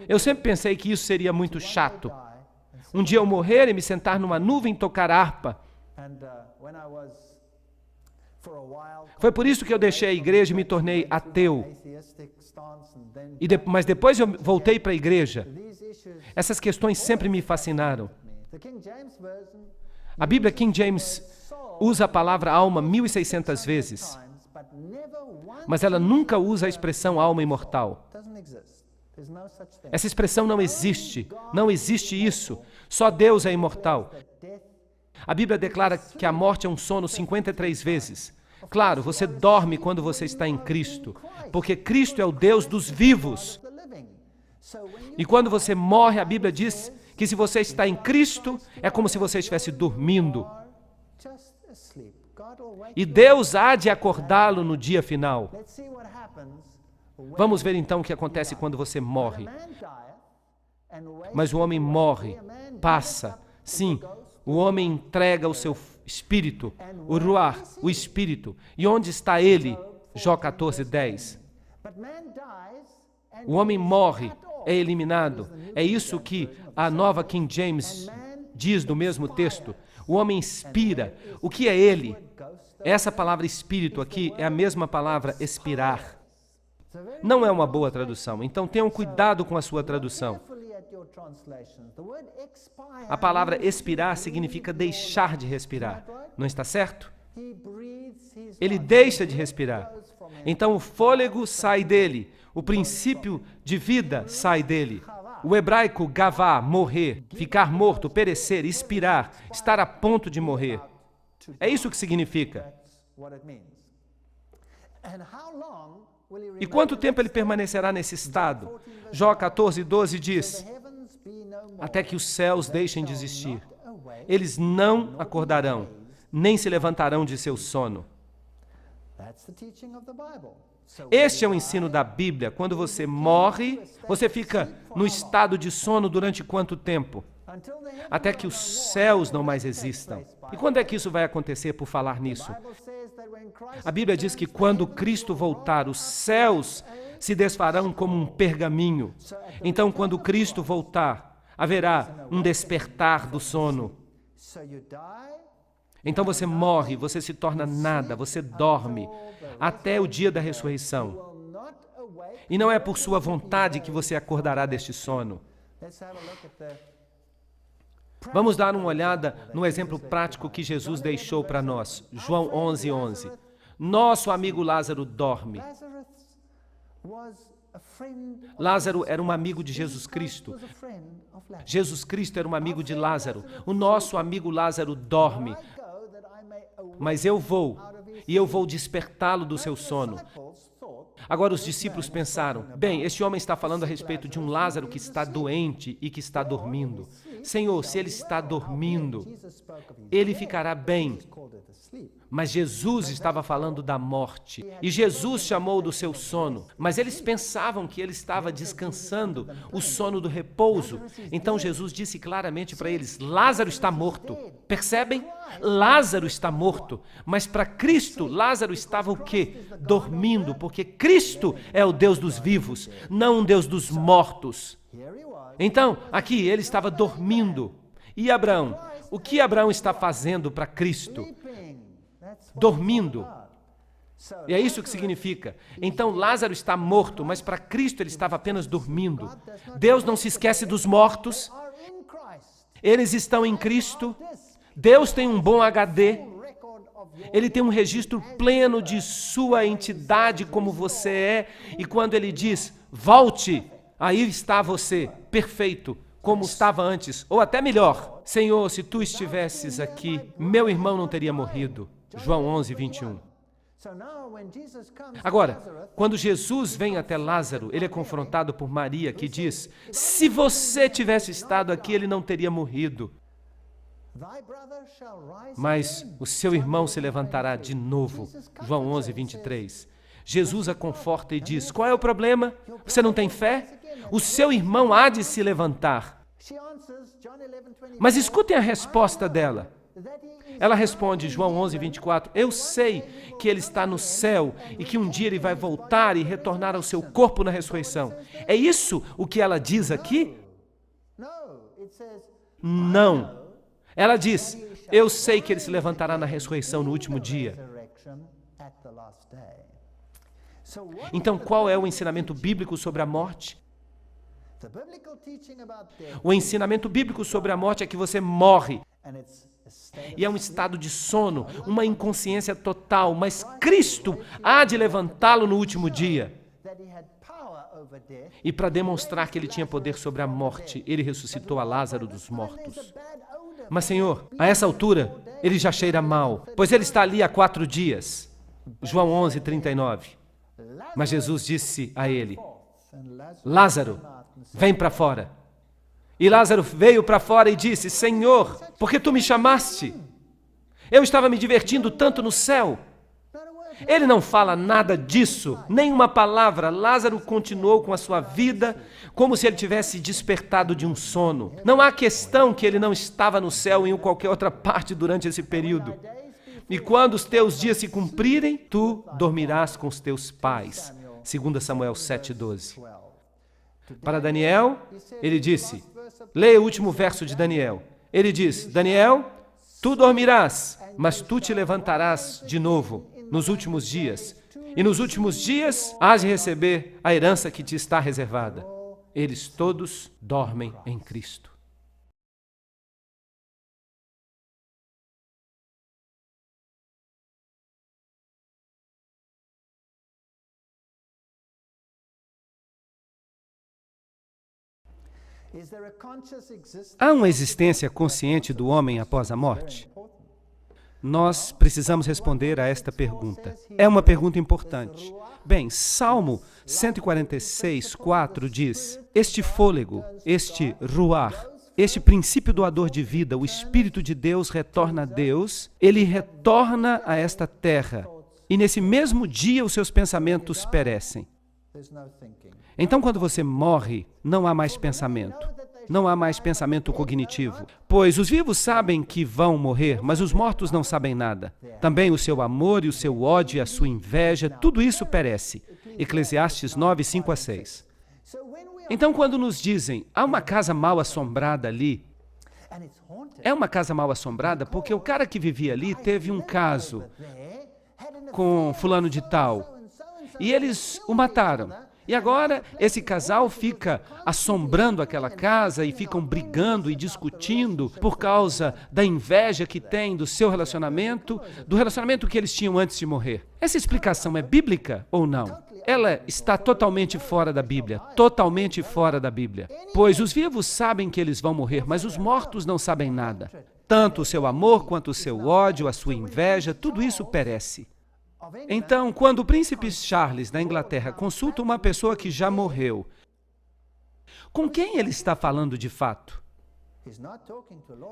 S1: Eu sempre pensei que isso seria muito chato. Um dia eu morrer e me sentar numa nuvem e tocar harpa. Foi por isso que eu deixei a igreja e me tornei ateu. Mas depois eu voltei para a igreja. Essas questões sempre me fascinaram. A Bíblia King James usa a palavra alma 1.600 vezes. Mas ela nunca usa a expressão alma imortal. Essa expressão não existe. Não existe isso. Só Deus é imortal. A Bíblia declara que a morte é um sono 53 vezes. Claro, você dorme quando você está em Cristo, porque Cristo é o Deus dos vivos. E quando você morre, a Bíblia diz que se você está em Cristo, é como se você estivesse dormindo. E Deus há de acordá-lo no dia final. Vamos ver então o que acontece quando você morre. Mas o homem morre, passa. Sim, o homem entrega o seu espírito, o ruach, o espírito. E onde está ele? Jó 14:10. O homem morre, é eliminado. É isso que a nova King James diz no mesmo texto. O homem expira. O que é ele? Essa palavra espírito aqui é a mesma palavra expirar. Não é uma boa tradução, então tenham cuidado com a sua tradução. A palavra expirar significa deixar de respirar. Não está certo? Ele deixa de respirar. Então o fôlego sai dele, o princípio de vida sai dele. O hebraico gavá, morrer, ficar morto, perecer, expirar, estar a ponto de morrer. É isso que significa. E quanto tempo ele permanecerá nesse estado? Jó 14:12 diz: até que os céus deixem de existir. Eles não acordarão, nem se levantarão de seu sono. Este é o ensino da Bíblia. Quando você morre, você fica no estado de sono durante quanto tempo? Até que os céus não mais existam. E quando é que isso vai acontecer, por falar nisso? A Bíblia diz que quando Cristo voltar, os céus se desfarão como um pergaminho. Então, quando Cristo voltar, haverá um despertar do sono. Então você morre, você se torna nada, você dorme até o dia da ressurreição. E não é por sua vontade que você acordará deste sono. Vamos dar uma olhada no exemplo prático que Jesus deixou para nós. João 11:11. Nosso amigo Lázaro dorme. Lázaro era um amigo de Jesus Cristo. Jesus Cristo era um amigo de Lázaro. O nosso amigo Lázaro dorme. Mas eu vou, e eu vou despertá-lo do seu sono. Agora os discípulos pensaram, bem, este homem está falando a respeito de um Lázaro que está doente e que está dormindo. Senhor, se ele está dormindo, ele ficará bem. Mas Jesus estava falando da morte. E Jesus chamou do seu sono. Mas eles pensavam que ele estava descansando, o sono do repouso. Então Jesus disse claramente para eles, Lázaro está morto. Percebem? Lázaro está morto. Mas para Cristo, Lázaro estava o quê? Dormindo, porque Cristo é o Deus dos vivos, não um Deus dos mortos. Então, aqui ele estava dormindo. E Abraão? O que Abraão está fazendo para Cristo? Dormindo. E é isso que significa. Então Lázaro está morto, mas para Cristo ele estava apenas dormindo. Deus não se esquece dos mortos. Eles estão em Cristo. Deus tem um bom HD. Ele tem um registro pleno de sua entidade como você é. E quando ele diz, volte, aí está você, perfeito, como estava antes, ou até melhor. Senhor, se tu estivesses aqui, meu irmão não teria morrido. João 11:21. Agora, quando Jesus vem até Lázaro, ele é confrontado por Maria, que diz, se você tivesse estado aqui, ele não teria morrido. Mas o seu irmão se levantará de novo. João 11:23. Jesus a conforta e diz, qual é o problema? Você não tem fé? O seu irmão há de se levantar. Mas escutem a resposta dela. Ela responde, João 11:24, eu sei que ele está no céu e que um dia ele vai voltar e retornar ao seu corpo na ressurreição. É isso o que ela diz aqui? Não. Ela diz, eu sei que ele se levantará na ressurreição no último dia. Então, qual é o ensinamento bíblico sobre a morte? O ensinamento bíblico sobre a morte é que você morre. E é um estado de sono, uma inconsciência total, mas Cristo há de levantá-lo no último dia. E para demonstrar que ele tinha poder sobre a morte, ele ressuscitou a Lázaro dos mortos. Mas, Senhor, a essa altura, ele já cheira mal, pois ele está ali há 4 dias. João 11:39. Mas Jesus disse a ele: Lázaro, vem para fora. E Lázaro veio para fora e disse: Senhor, por que tu me chamaste? Eu estava me divertindo tanto no céu. Ele não fala nada disso, nem uma palavra. Lázaro continuou com a sua vida como se ele tivesse despertado de um sono. Não há questão que ele não estava no céu em qualquer outra parte durante esse período. E quando os teus dias se cumprirem, tu dormirás com os teus pais. 2 Samuel 7:12. Para Daniel, ele disse, leia o último verso de Daniel. Ele diz, Daniel, tu dormirás, mas tu te levantarás de novo nos últimos dias. E nos últimos dias hás de receber a herança que te está reservada. Eles todos dormem em Cristo. Há uma existência consciente do homem após a morte? Nós precisamos responder a esta pergunta. É uma pergunta importante. Bem, Salmo 146:4 diz, este fôlego, este ruar, este princípio doador de vida, o Espírito de Deus retorna a Deus, ele retorna a esta terra, e nesse mesmo dia os seus pensamentos perecem. Então, quando você morre, não há mais pensamento. Não há mais pensamento cognitivo. Pois os vivos sabem que vão morrer, mas os mortos não sabem nada. Também o seu amor e o seu ódio e a sua inveja, tudo isso perece. Eclesiastes 9:5-6. Então, quando nos dizem, há uma casa mal assombrada ali, é uma casa mal assombrada porque o cara que vivia ali teve um caso com fulano de tal, e eles o mataram. E agora esse casal fica assombrando aquela casa e ficam brigando e discutindo por causa da inveja que tem do seu relacionamento, do relacionamento que eles tinham antes de morrer. Essa explicação é bíblica ou não? Ela está totalmente fora da Bíblia, totalmente fora da Bíblia. Pois os vivos sabem que eles vão morrer, mas os mortos não sabem nada. Tanto o seu amor quanto o seu ódio, a sua inveja, tudo isso perece. Então, quando o príncipe Charles, da Inglaterra, consulta uma pessoa que já morreu, com quem ele está falando de fato?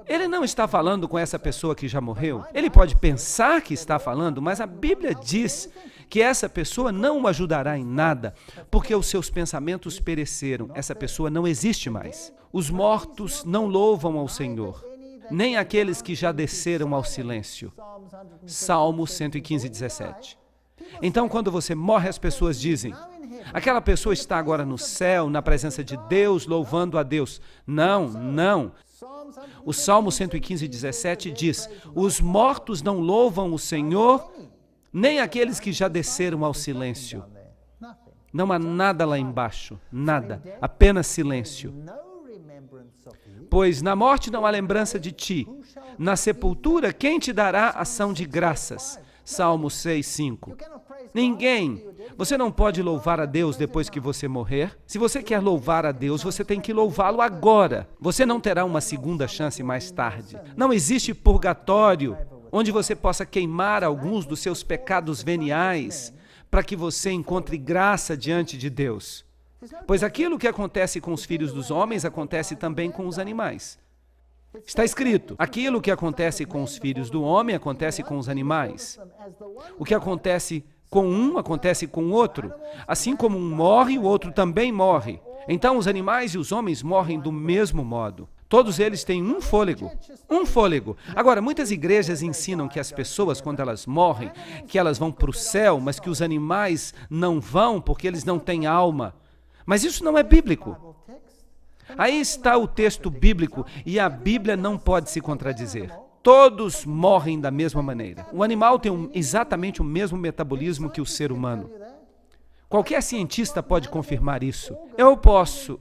S1: Ele não está falando com essa pessoa que já morreu. Ele pode pensar que está falando, mas a Bíblia diz que essa pessoa não o ajudará em nada, porque os seus pensamentos pereceram. Essa pessoa não existe mais. Os mortos não louvam ao Senhor, nem aqueles que já desceram ao silêncio. Salmo 115:17. Então, quando você morre, as pessoas dizem, aquela pessoa está agora no céu, na presença de Deus, louvando a Deus. Não, não. O Salmo 115:17 diz, os mortos não louvam o Senhor, nem aqueles que já desceram ao silêncio. Não há nada lá embaixo, nada, apenas silêncio. Pois na morte não há lembrança de ti. Na sepultura, quem te dará ação de graças? Salmo 6:5. Ninguém. Você não pode louvar a Deus depois que você morrer. Se você quer louvar a Deus, você tem que louvá-lo agora. Você não terá uma segunda chance mais tarde. Não existe purgatório, onde você possa queimar alguns dos seus pecados veniais para que você encontre graça diante de Deus. Pois aquilo que acontece com os filhos dos homens acontece também com os animais. Está escrito, aquilo que acontece com os filhos do homem acontece com os animais. O que acontece com um acontece com o outro. Assim como um morre, o outro também morre. Então os animais e os homens morrem do mesmo modo. Todos eles têm um fôlego. Um fôlego. Agora, muitas igrejas ensinam que as pessoas, quando elas morrem, que elas vão para o céu, mas que os animais não vão porque eles não têm alma. Mas isso não é bíblico. Aí está o texto bíblico e a Bíblia não pode se contradizer. Todos morrem da mesma maneira. O animal tem exatamente o mesmo metabolismo que o ser humano. Qualquer cientista pode confirmar isso. Eu posso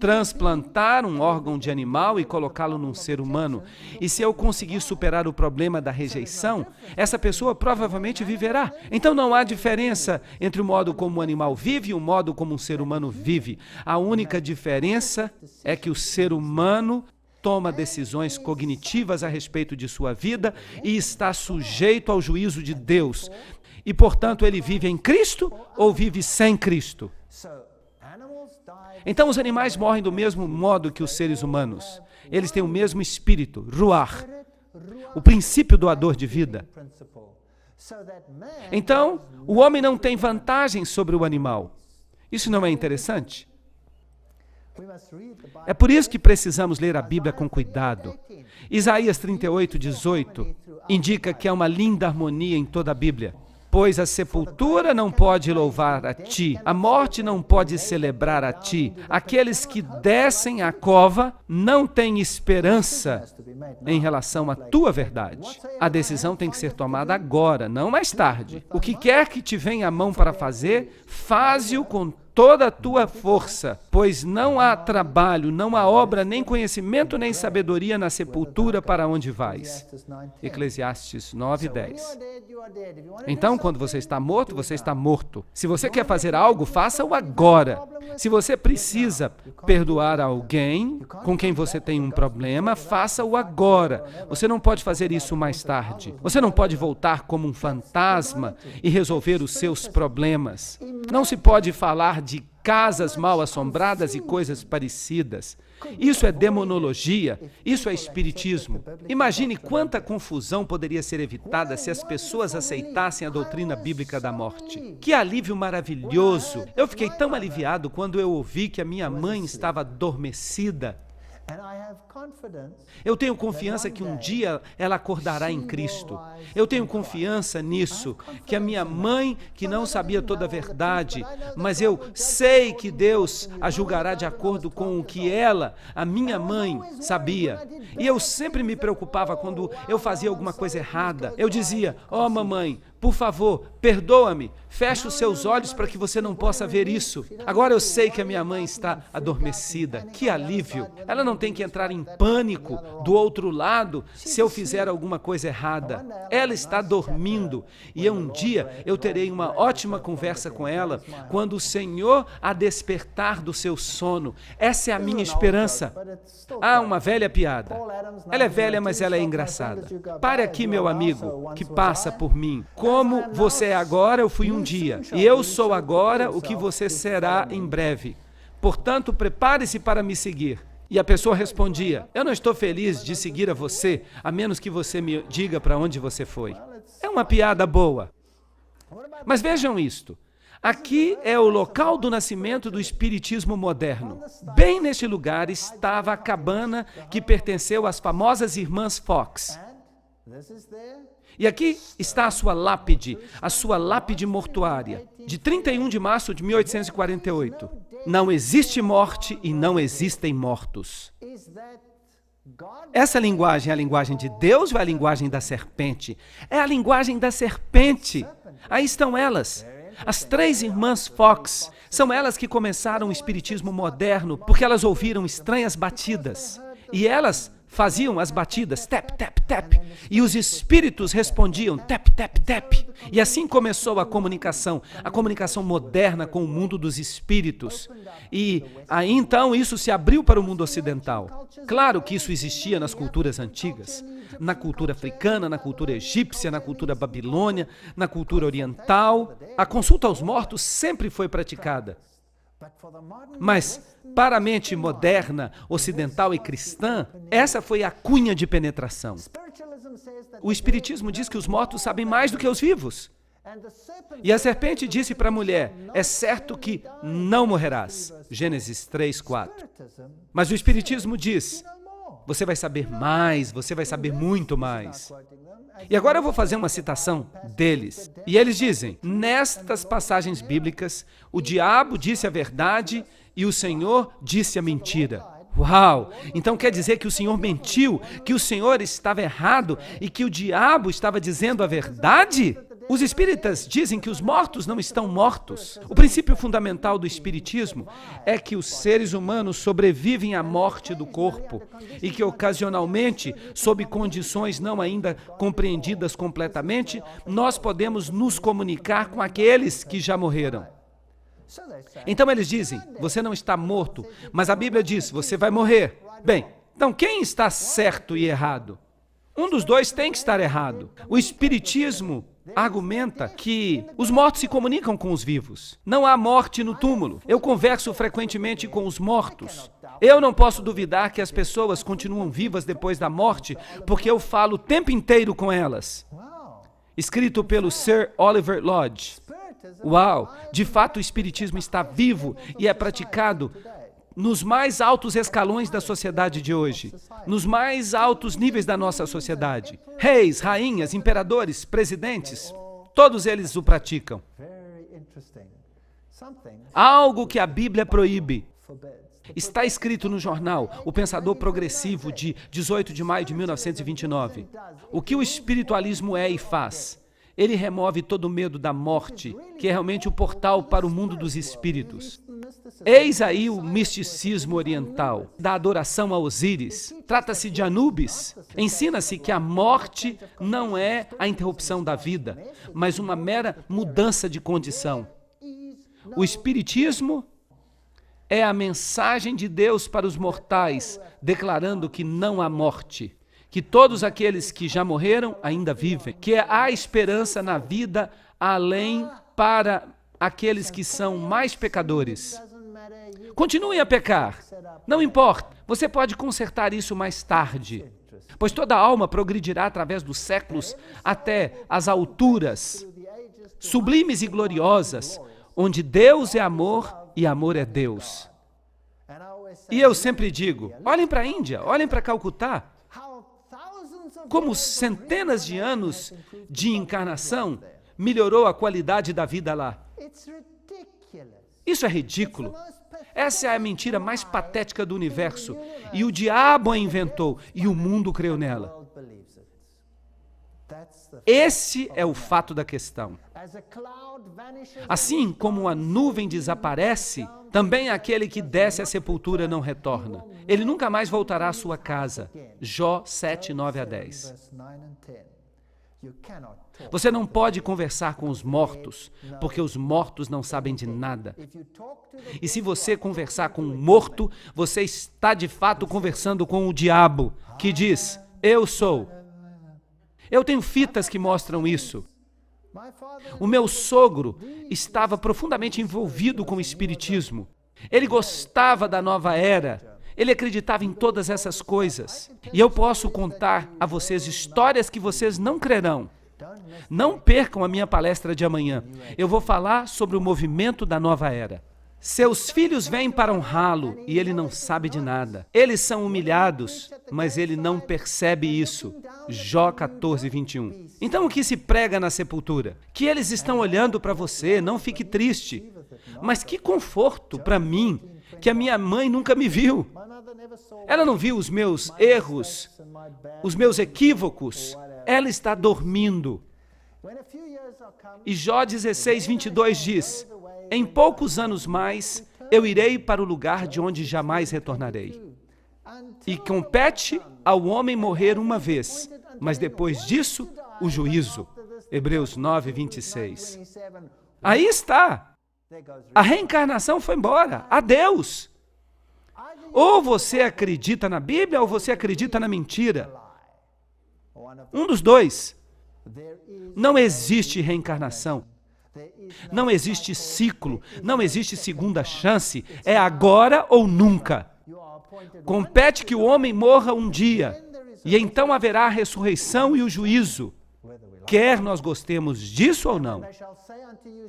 S1: transplantar um órgão de animal e colocá-lo num ser humano. E se eu conseguir superar o problema da rejeição, essa pessoa provavelmente viverá. Então não há diferença entre o modo como um animal vive e o modo como um ser humano vive. A única diferença é que o ser humano toma decisões cognitivas a respeito de sua vida e está sujeito ao juízo de Deus. E, portanto, ele vive em Cristo ou vive sem Cristo. Então, os animais morrem do mesmo modo que os seres humanos. Eles têm o mesmo espírito, ruach, o princípio doador de vida. Então, o homem não tem vantagem sobre o animal. Isso não é interessante? É por isso que precisamos ler a Bíblia com cuidado. Isaías 38:18 indica que há uma linda harmonia em toda a Bíblia. Pois a sepultura não pode louvar a ti, a morte não pode celebrar a ti. Aqueles que descem à cova não têm esperança em relação à tua verdade. A decisão tem que ser tomada agora, não mais tarde. O que quer que te venha à mão para fazer, faze-o com toda a tua força, pois não há trabalho, não há obra, nem conhecimento, nem sabedoria na sepultura para onde vais. Eclesiastes 9:10. Então, quando você está morto, você está morto. Se você quer fazer algo, faça-o agora. Se você precisa perdoar alguém com quem você tem um problema, faça-o agora. Você não pode fazer isso mais tarde. Você não pode voltar como um fantasma e resolver os seus problemas. Não se pode falar de casas mal assombradas e coisas parecidas. Isso é demonologia, isso é espiritismo. Imagine quanta confusão poderia ser evitada se as pessoas aceitassem a doutrina bíblica da morte. Que alívio maravilhoso! Eu fiquei tão aliviado quando eu ouvi que a minha mãe estava adormecida. Eu tenho confiança que um dia ela acordará em Cristo. Eu tenho confiança nisso, que a minha mãe, que não sabia toda a verdade, mas eu sei que Deus a julgará de acordo com o que ela, a minha mãe, sabia. E eu sempre me preocupava quando eu fazia alguma coisa errada. Eu dizia: "Ó, mamãe, por favor, perdoa-me, feche os seus olhos para que você não possa ver isso." Agora eu sei que a minha mãe está adormecida. Que alívio! Ela não tem que entrar em pânico do outro lado se eu fizer alguma coisa errada. Ela está dormindo e um dia eu terei uma ótima conversa com ela quando o Senhor a despertar do seu sono. Essa é a minha esperança. Ah, uma velha piada. Ela é velha, mas ela é engraçada. Pare aqui, meu amigo, que passa por mim. Como você é agora, eu fui um dia. E eu sou agora o que você será em breve. Portanto, prepare-se para me seguir. E a pessoa respondia: "Eu não estou feliz de seguir a você, a menos que você me diga para onde você foi." É uma piada boa. Mas vejam isto. Aqui é o local do nascimento do espiritismo moderno. Bem neste lugar estava a cabana que pertenceu às famosas irmãs Fox. E aqui está a sua lápide mortuária, de 31 de março de 1848. Não existe morte e não existem mortos. Essa linguagem é a linguagem de Deus ou é a linguagem da serpente? É a linguagem da serpente. Aí estão elas, as 3 irmãs Fox. São elas que começaram o espiritismo moderno porque elas ouviram estranhas batidas. E elas faziam as batidas, tap, tap, tap, e os espíritos respondiam, tap, tap, tap. E assim começou a comunicação moderna com o mundo dos espíritos. E aí então isso se abriu para o mundo ocidental. Claro que isso existia nas culturas antigas, na cultura africana, na cultura egípcia, na cultura babilônia, na cultura oriental. A consulta aos mortos sempre foi praticada. Mas, para a mente moderna, ocidental e cristã, essa foi a cunha de penetração. O Espiritismo diz que os mortos sabem mais do que os vivos. E a serpente disse para a mulher: "É certo que não morrerás." Gênesis 3:4. Mas o Espiritismo diz: você vai saber mais, você vai saber muito mais. E agora eu vou fazer uma citação deles. E eles dizem: nestas passagens bíblicas, o diabo disse a verdade e o Senhor disse a mentira. Uau! Então quer dizer que o Senhor mentiu, que o Senhor estava errado e que o diabo estava dizendo a verdade? Os espíritas dizem que os mortos não estão mortos. O princípio fundamental do espiritismo é que os seres humanos sobrevivem à morte do corpo e que ocasionalmente, sob condições não ainda compreendidas completamente, nós podemos nos comunicar com aqueles que já morreram. Então eles dizem, você não está morto, mas a Bíblia diz, você vai morrer. Bem, então quem está certo e errado? Um dos dois tem que estar errado. O espiritismo argumenta que os mortos se comunicam com os vivos. Não há morte no túmulo. Eu converso frequentemente com os mortos. Eu não posso duvidar que as pessoas continuam vivas depois da morte, porque eu falo o tempo inteiro com elas. Escrito pelo Sir Oliver Lodge. Uau! De fato, o espiritismo está vivo e é praticado nos mais altos escalões da sociedade de hoje, nos mais altos níveis da nossa sociedade. Reis, rainhas, imperadores, presidentes, todos eles o praticam. Algo que a Bíblia proíbe. Está escrito no jornal O Pensador Progressivo, de 18 de maio de 1929. O que o espiritualismo é e faz? Ele remove todo o medo da morte, que é realmente o portal para o mundo dos espíritos. Eis aí o misticismo oriental, da adoração a Osíris. Trata-se de Anubis. Ensina-se que a morte não é a interrupção da vida, mas uma mera mudança de condição. O espiritismo é a mensagem de Deus para os mortais, declarando que não há morte, que todos aqueles que já morreram ainda vivem, que há esperança na vida além para aqueles que são mais pecadores. Continuem a pecar, não importa, você pode consertar isso mais tarde, pois toda alma progredirá através dos séculos até as alturas sublimes e gloriosas, onde Deus é amor e amor é Deus. E eu sempre digo, olhem para a Índia, olhem para Calcutá, como centenas de anos de encarnação melhorou a qualidade da vida lá. Isso é ridículo. Essa é a mentira mais patética do universo. E o diabo a inventou e o mundo creu nela. Esse é o fato da questão. Assim como a nuvem desaparece, também aquele que desce à sepultura não retorna. Ele nunca mais voltará à sua casa. Jó 7, 9 a 10. Você não pode conversar com os mortos, porque os mortos não sabem de nada. E se você conversar com um morto, você está de fato conversando com o diabo, que diz, eu sou. Eu tenho fitas que mostram isso. O meu sogro estava profundamente envolvido com o espiritismo. Ele gostava da nova era. Ele acreditava em todas essas coisas. E eu posso contar a vocês histórias que vocês não crerão. Não percam a minha palestra de amanhã. Eu vou falar sobre o movimento da nova era. Seus filhos vêm para honrá-lo e ele não sabe de nada. Eles são humilhados, mas ele não percebe isso. Jó 14, 21. Então o que se prega na sepultura? Que eles estão olhando para você, não fique triste. Mas que conforto para mim, que a minha mãe nunca me viu. Ela não viu os meus erros, os meus equívocos. Ela está dormindo. E Jó 16, 22 diz, em poucos anos mais, eu irei para o lugar de onde jamais retornarei. E compete ao homem morrer uma vez, mas depois disso, o juízo. Hebreus 9, 26. Aí está. A reencarnação foi embora. Adeus. Ou você acredita na Bíblia ou você acredita na mentira. Um dos dois. Não existe reencarnação. Não existe ciclo. Não existe segunda chance. É agora ou nunca. Compete que o homem morra um dia. E então haverá a ressurreição e o juízo. Quer nós gostemos disso ou não.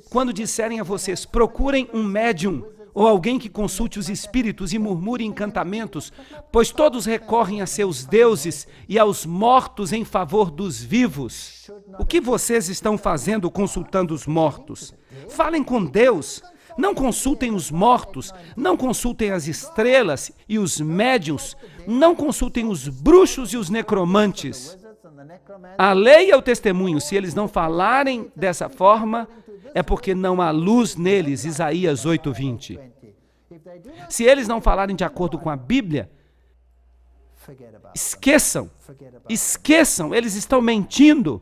S1: Quando disserem a vocês, procurem um médium ou alguém que consulte os espíritos e murmure encantamentos, pois todos recorrem a seus deuses e aos mortos em favor dos vivos. O que vocês estão fazendo consultando os mortos? Falem com Deus. Não consultem os mortos, não consultem as estrelas e os médiuns, não consultem os bruxos e os necromantes. A lei é o testemunho. Se eles não falarem dessa forma, é porque não há luz neles. Isaías 8:20. Se eles não falarem de acordo com a Bíblia, esqueçam. Esqueçam, eles estão mentindo.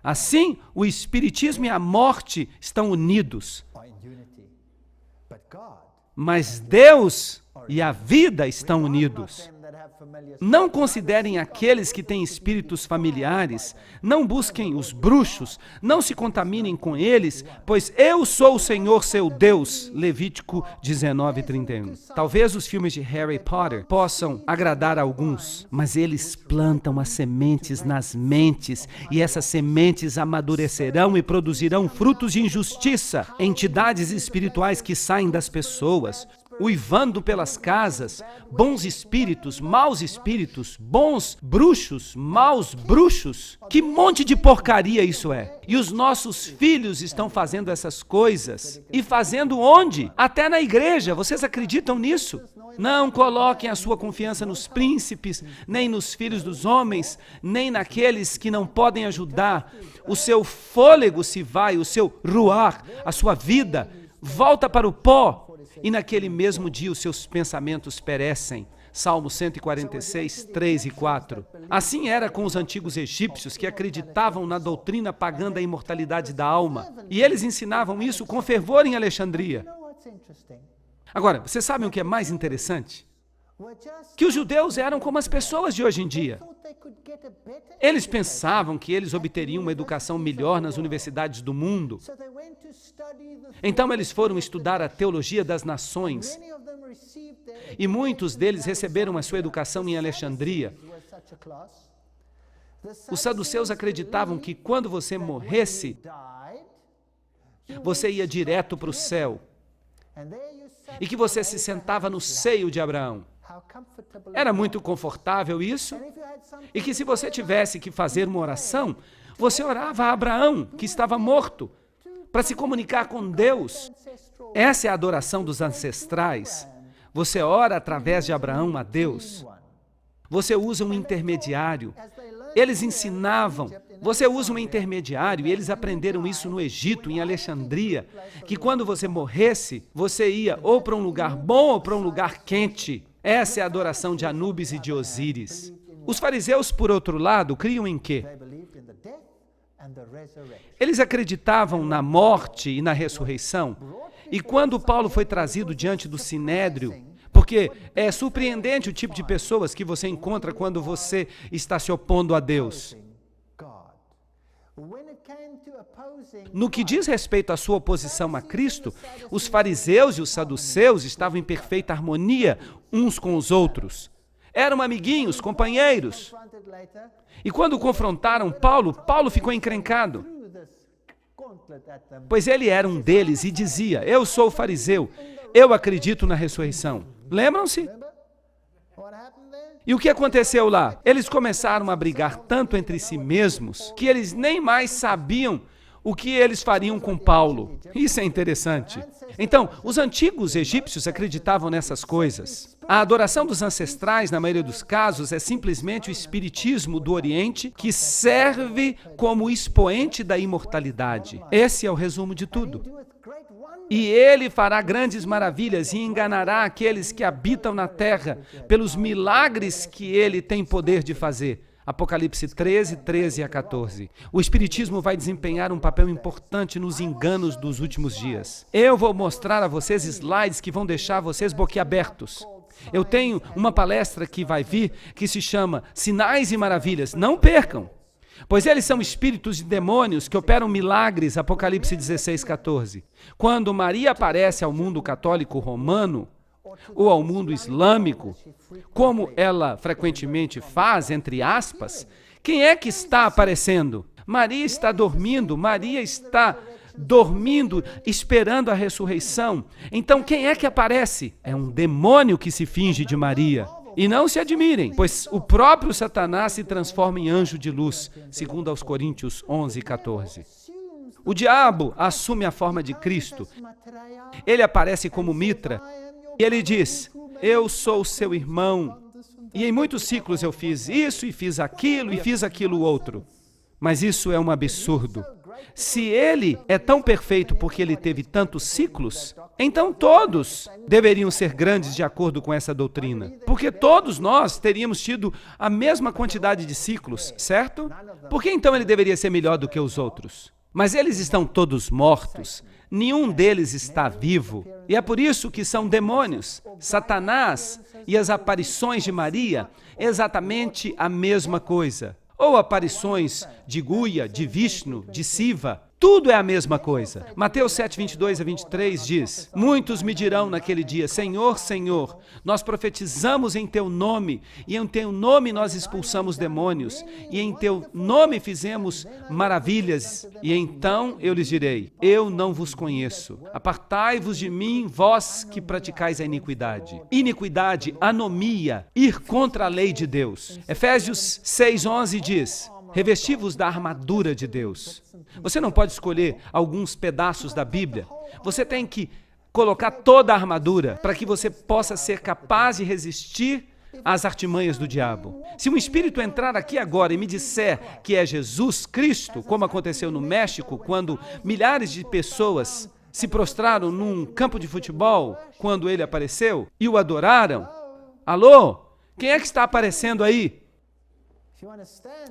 S1: Assim, o Espiritismo e a morte estão unidos. Mas Deus e a vida estão unidos. Não considerem aqueles que têm espíritos familiares, não busquem os bruxos, não se contaminem com eles, pois eu sou o Senhor seu Deus. Levítico 19:31. Talvez os filmes de Harry Potter possam agradar a alguns, mas eles plantam as sementes nas mentes, e essas sementes amadurecerão e produzirão frutos de injustiça. Entidades espirituais que saem das pessoas, uivando pelas casas, bons espíritos, maus espíritos, bons bruxos, maus bruxos. Que monte de porcaria isso é! E os nossos filhos estão fazendo essas coisas. E fazendo onde? Até na igreja. Vocês acreditam nisso? Não coloquem a sua confiança nos príncipes, nem nos filhos dos homens, nem naqueles que não podem ajudar. O seu fôlego se vai, o seu ruar, a sua vida, volta para o pó. E naquele mesmo dia os seus pensamentos perecem. Salmo 146, 3 e 4. Assim era com os antigos egípcios que acreditavam na doutrina pagã da imortalidade da alma. E eles ensinavam isso com fervor em Alexandria. Agora, vocês sabem o que é mais interessante? Que os judeus eram como as pessoas de hoje em dia. Eles pensavam que eles obteriam uma educação melhor nas universidades do mundo. Então eles foram estudar a teologia das nações. E muitos deles receberam a sua educação em Alexandria. Os saduceus acreditavam que quando você morresse, você ia direto para o céu. E que você se sentava no seio de Abraão. Era muito confortável isso. E que se você tivesse que fazer uma oração, você orava a Abraão, que estava morto, para se comunicar com Deus. Essa é a adoração dos ancestrais. Você ora através de Abraão a Deus. Você usa um intermediário. Eles ensinavam. Você usa um intermediário e eles aprenderam isso no Egito, em Alexandria, que quando você morresse, você ia ou para um lugar bom ou para um lugar quente. Essa é a adoração de Anubis e de Osíris. Os fariseus, por outro lado, criam em quê? Eles acreditavam na morte e na ressurreição. E quando Paulo foi trazido diante do Sinédrio, porque é surpreendente o tipo de pessoas que você encontra quando você está se opondo a Deus. No que diz respeito à sua oposição a Cristo, os fariseus e os saduceus estavam em perfeita harmonia uns com os outros. Eram amiguinhos, companheiros. E quando confrontaram Paulo, Paulo ficou encrencado. Pois ele era um deles e dizia: eu sou fariseu, eu acredito na ressurreição. Lembram-se? E o que aconteceu lá? Eles começaram a brigar tanto entre si mesmos que eles nem mais sabiam o que eles fariam com Paulo. Isso é interessante. Então, os antigos egípcios acreditavam nessas coisas. A adoração dos ancestrais, na maioria dos casos, é simplesmente o espiritismo do Oriente que serve como expoente da imortalidade. Esse é o resumo de tudo. E ele fará grandes maravilhas e enganará aqueles que habitam na terra pelos milagres que ele tem poder de fazer. Apocalipse 13, 13 a 14. O Espiritismo vai desempenhar um papel importante nos enganos dos últimos dias. Eu vou mostrar a vocês slides que vão deixar vocês boquiabertos. Eu tenho uma palestra que vai vir que se chama Sinais e Maravilhas. Não percam! Pois eles são espíritos de demônios que operam milagres, Apocalipse 16, 14. Quando Maria aparece ao mundo católico romano, ou ao mundo islâmico, como ela frequentemente faz, entre aspas, quem é que está aparecendo? Maria está dormindo, esperando a ressurreição. Então quem é que aparece? É um demônio que se finge de Maria. E não se admirem, pois o próprio Satanás se transforma em anjo de luz, segundo aos Coríntios 11, 14. O diabo assume a forma de Cristo. Ele aparece como Mitra e ele diz: eu sou seu irmão E em muitos ciclos eu fiz isso, e fiz aquilo outro. Mas isso é um absurdo. Se ele é tão perfeito porque ele teve tantos ciclos, então todos deveriam ser grandes de acordo com essa doutrina. Porque todos nós teríamos tido a mesma quantidade de ciclos, certo? Por que então ele deveria ser melhor do que os outros? Mas eles estão todos mortos. Nenhum deles está vivo. E é por isso que são demônios. Satanás e as aparições de Maria, exatamente a mesma coisa. Ou aparições de Guia, de Vishnu, de Siva, tudo é a mesma coisa. Mateus 7, 22 a 23 diz: muitos me dirão naquele dia, Senhor, Senhor, nós profetizamos em teu nome, e em teu nome nós expulsamos demônios, e em teu nome fizemos maravilhas. E então eu lhes direi, eu não vos conheço. Apartai-vos de mim, vós que praticais a iniquidade. Iniquidade, anomia, ir contra a lei de Deus. Efésios 6, 11 diz: revesti-vos da armadura de Deus. Você não pode escolher alguns pedaços da Bíblia. Você tem que colocar toda a armadura para que você possa ser capaz de resistir às artimanhas do diabo. Se um espírito entrar aqui agora e me disser que é Jesus Cristo, como aconteceu no México, quando milhares de pessoas se prostraram num campo de futebol, quando ele apareceu, e o adoraram. Alô? Quem é que está aparecendo aí?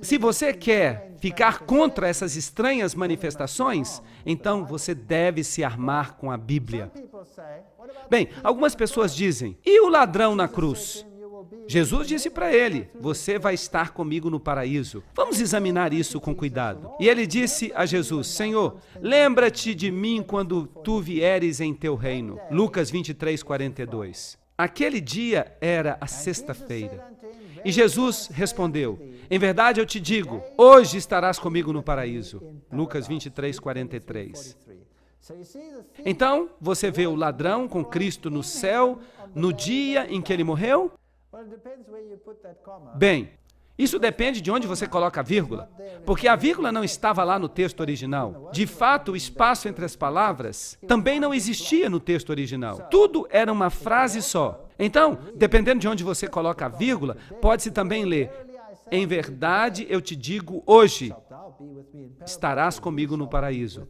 S1: Se você quer ficar contra essas estranhas manifestações, então você deve se armar com a Bíblia. Bem, algumas pessoas dizem, e o ladrão na cruz? Jesus disse para ele, você vai estar comigo no paraíso. Vamos examinar isso com cuidado. E ele disse a Jesus, Senhor, lembra-te de mim quando tu vieres em teu reino. Lucas 23, 42. Aquele dia era a sexta-feira. E Jesus respondeu, em verdade eu te digo, hoje estarás comigo no paraíso. Lucas 23, 43. Então, você vê o ladrão com Cristo no céu no dia em que ele morreu? Bem, isso depende de onde você coloca a vírgula, porque a vírgula não estava lá no texto original. De fato, o espaço entre as palavras também não existia no texto original. Tudo era uma frase só. Então, dependendo de onde você coloca a vírgula, pode-se também ler, em verdade eu te digo hoje, estarás comigo no paraíso.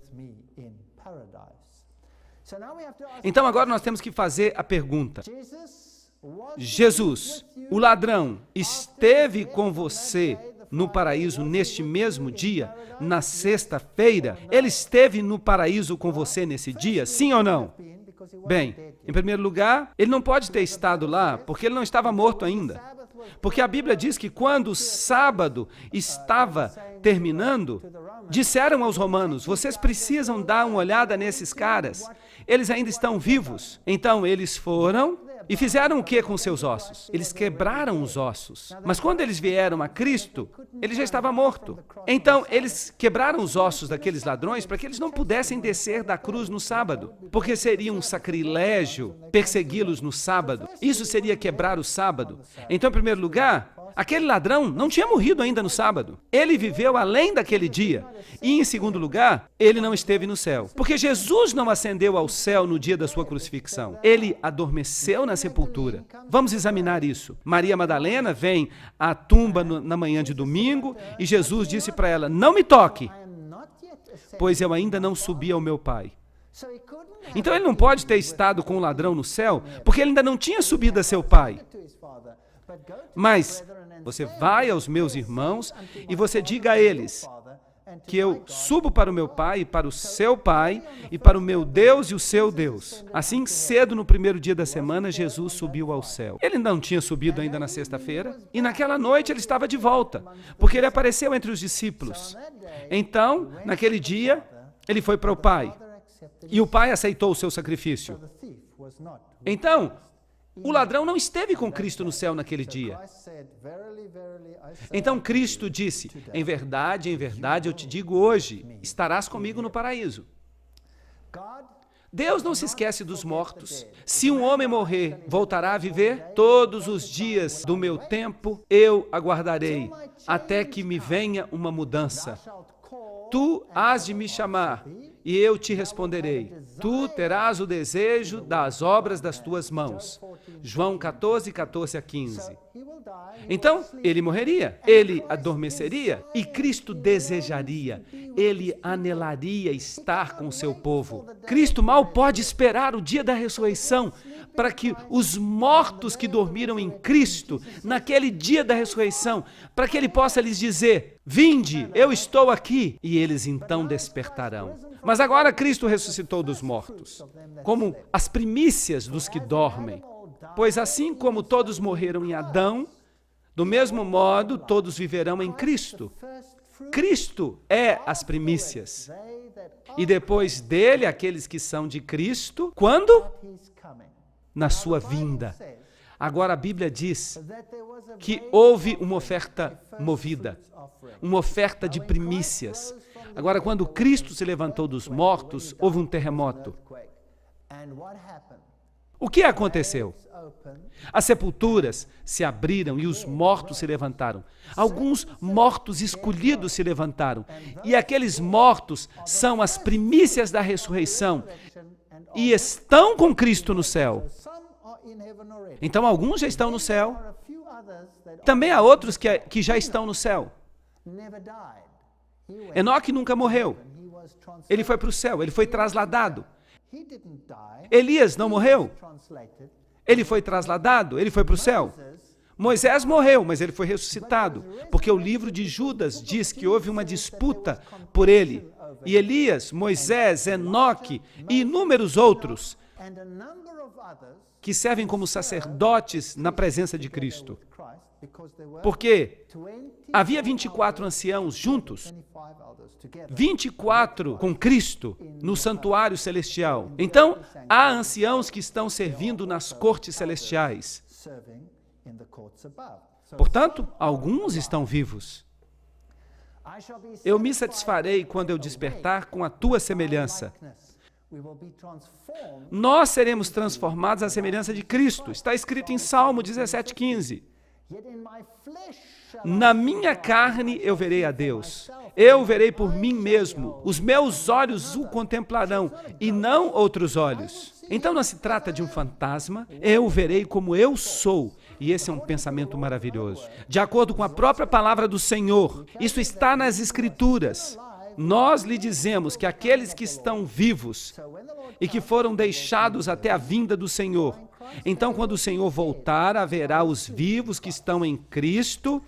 S1: Então agora nós temos que fazer a pergunta. Jesus, o ladrão, esteve com você no paraíso neste mesmo dia, na sexta-feira? Ele esteve no paraíso com você nesse dia, sim ou não? Bem, em primeiro lugar, ele não pode ter estado lá, porque ele não estava morto ainda. Porque a Bíblia diz que quando o sábado estava terminando, disseram aos romanos, vocês precisam dar uma olhada nesses caras, eles ainda estão vivos. Então eles foram e fizeram o que com seus ossos? Eles quebraram os ossos. Mas quando eles vieram a Cristo, ele já estava morto. Então eles quebraram os ossos daqueles ladrões para que eles não pudessem descer da cruz no sábado, porque seria um sacrilégio persegui-los no sábado. Isso seria quebrar o sábado. Então, em primeiro lugar, aquele ladrão não tinha morrido ainda no sábado. Ele viveu além daquele dia. E, em segundo lugar, ele não esteve no céu. Porque Jesus não ascendeu ao céu no dia da sua crucifixão. Ele adormeceu na sepultura. Vamos examinar isso. Maria Madalena vem à tumba na manhã de domingo e Jesus disse para ela, não me toque, pois eu ainda não subi ao meu Pai. Então ele não pode ter estado com o ladrão no céu, porque ele ainda não tinha subido a seu Pai. Mas você vai aos meus irmãos e você diga a eles que eu subo para o meu Pai e para o seu Pai e para o meu Deus e o seu Deus. Assim, cedo no primeiro dia da semana, Jesus subiu ao céu. Ele não tinha subido ainda na sexta-feira e naquela noite ele estava de volta, porque ele apareceu entre os discípulos. Então, naquele dia, ele foi para o Pai e o Pai aceitou o seu sacrifício. Então, o ladrão não esteve com Cristo no céu naquele dia. Então Cristo disse, em verdade eu te digo hoje, estarás comigo no paraíso. Deus não se esquece dos mortos. Se um homem morrer, voltará a viver? Todos os dias do meu tempo eu aguardarei, até que me venha uma mudança. Tu hás de me chamar, e eu te responderei. Tu terás o desejo das obras das tuas mãos. João 14, 14 a 15. Então, ele morreria, ele adormeceria e Cristo desejaria, ele anelaria estar com o seu povo. Cristo mal pode esperar o dia da ressurreição para que os mortos que dormiram em Cristo, naquele dia da ressurreição, para que ele possa lhes dizer: vinde, eu estou aqui, e eles então despertarão. Mas agora Cristo ressuscitou dos mortos, como as primícias dos que dormem. Pois assim como todos morreram em Adão, do mesmo modo todos viverão em Cristo. Cristo é as primícias. E depois dele, aqueles que são de Cristo, quando? Na sua vinda. Agora a Bíblia diz que houve uma oferta movida, uma oferta de primícias. Agora, quando Cristo se levantou dos mortos, houve um terremoto. O que aconteceu? As sepulturas se abriram e os mortos se levantaram. Alguns mortos escolhidos se levantaram. E aqueles mortos são as primícias da ressurreição e estão com Cristo no céu. Então, alguns já estão no céu. Também há outros que já estão no céu. Enoque nunca morreu. Ele foi para o céu, ele foi trasladado. Elias não morreu. Ele foi trasladado, ele foi para o céu. Moisés morreu, mas ele foi ressuscitado, porque o livro de Judas diz que houve uma disputa por ele. E Elias, Moisés, Enoque e inúmeros outros que servem como sacerdotes na presença de Cristo. Porque havia 24 anciãos juntos, 24 com Cristo no santuário celestial. Então, há anciãos que estão servindo nas cortes celestiais. Portanto, alguns estão vivos. Eu me satisfarei quando eu despertar com a tua semelhança. Nós seremos transformados à semelhança de Cristo. Está escrito em Salmo 17:15. Na minha carne eu verei a Deus. Eu verei por mim mesmo. Os meus olhos o contemplarão e não outros olhos. Então não se trata de um fantasma. Eu o verei como eu sou. E esse é um pensamento maravilhoso. De acordo com a própria palavra do Senhor, isso está nas Escrituras. Nós lhe dizemos que aqueles que estão vivos e que foram deixados até a vinda do Senhor, então quando o Senhor voltar, haverá os vivos que estão em Cristo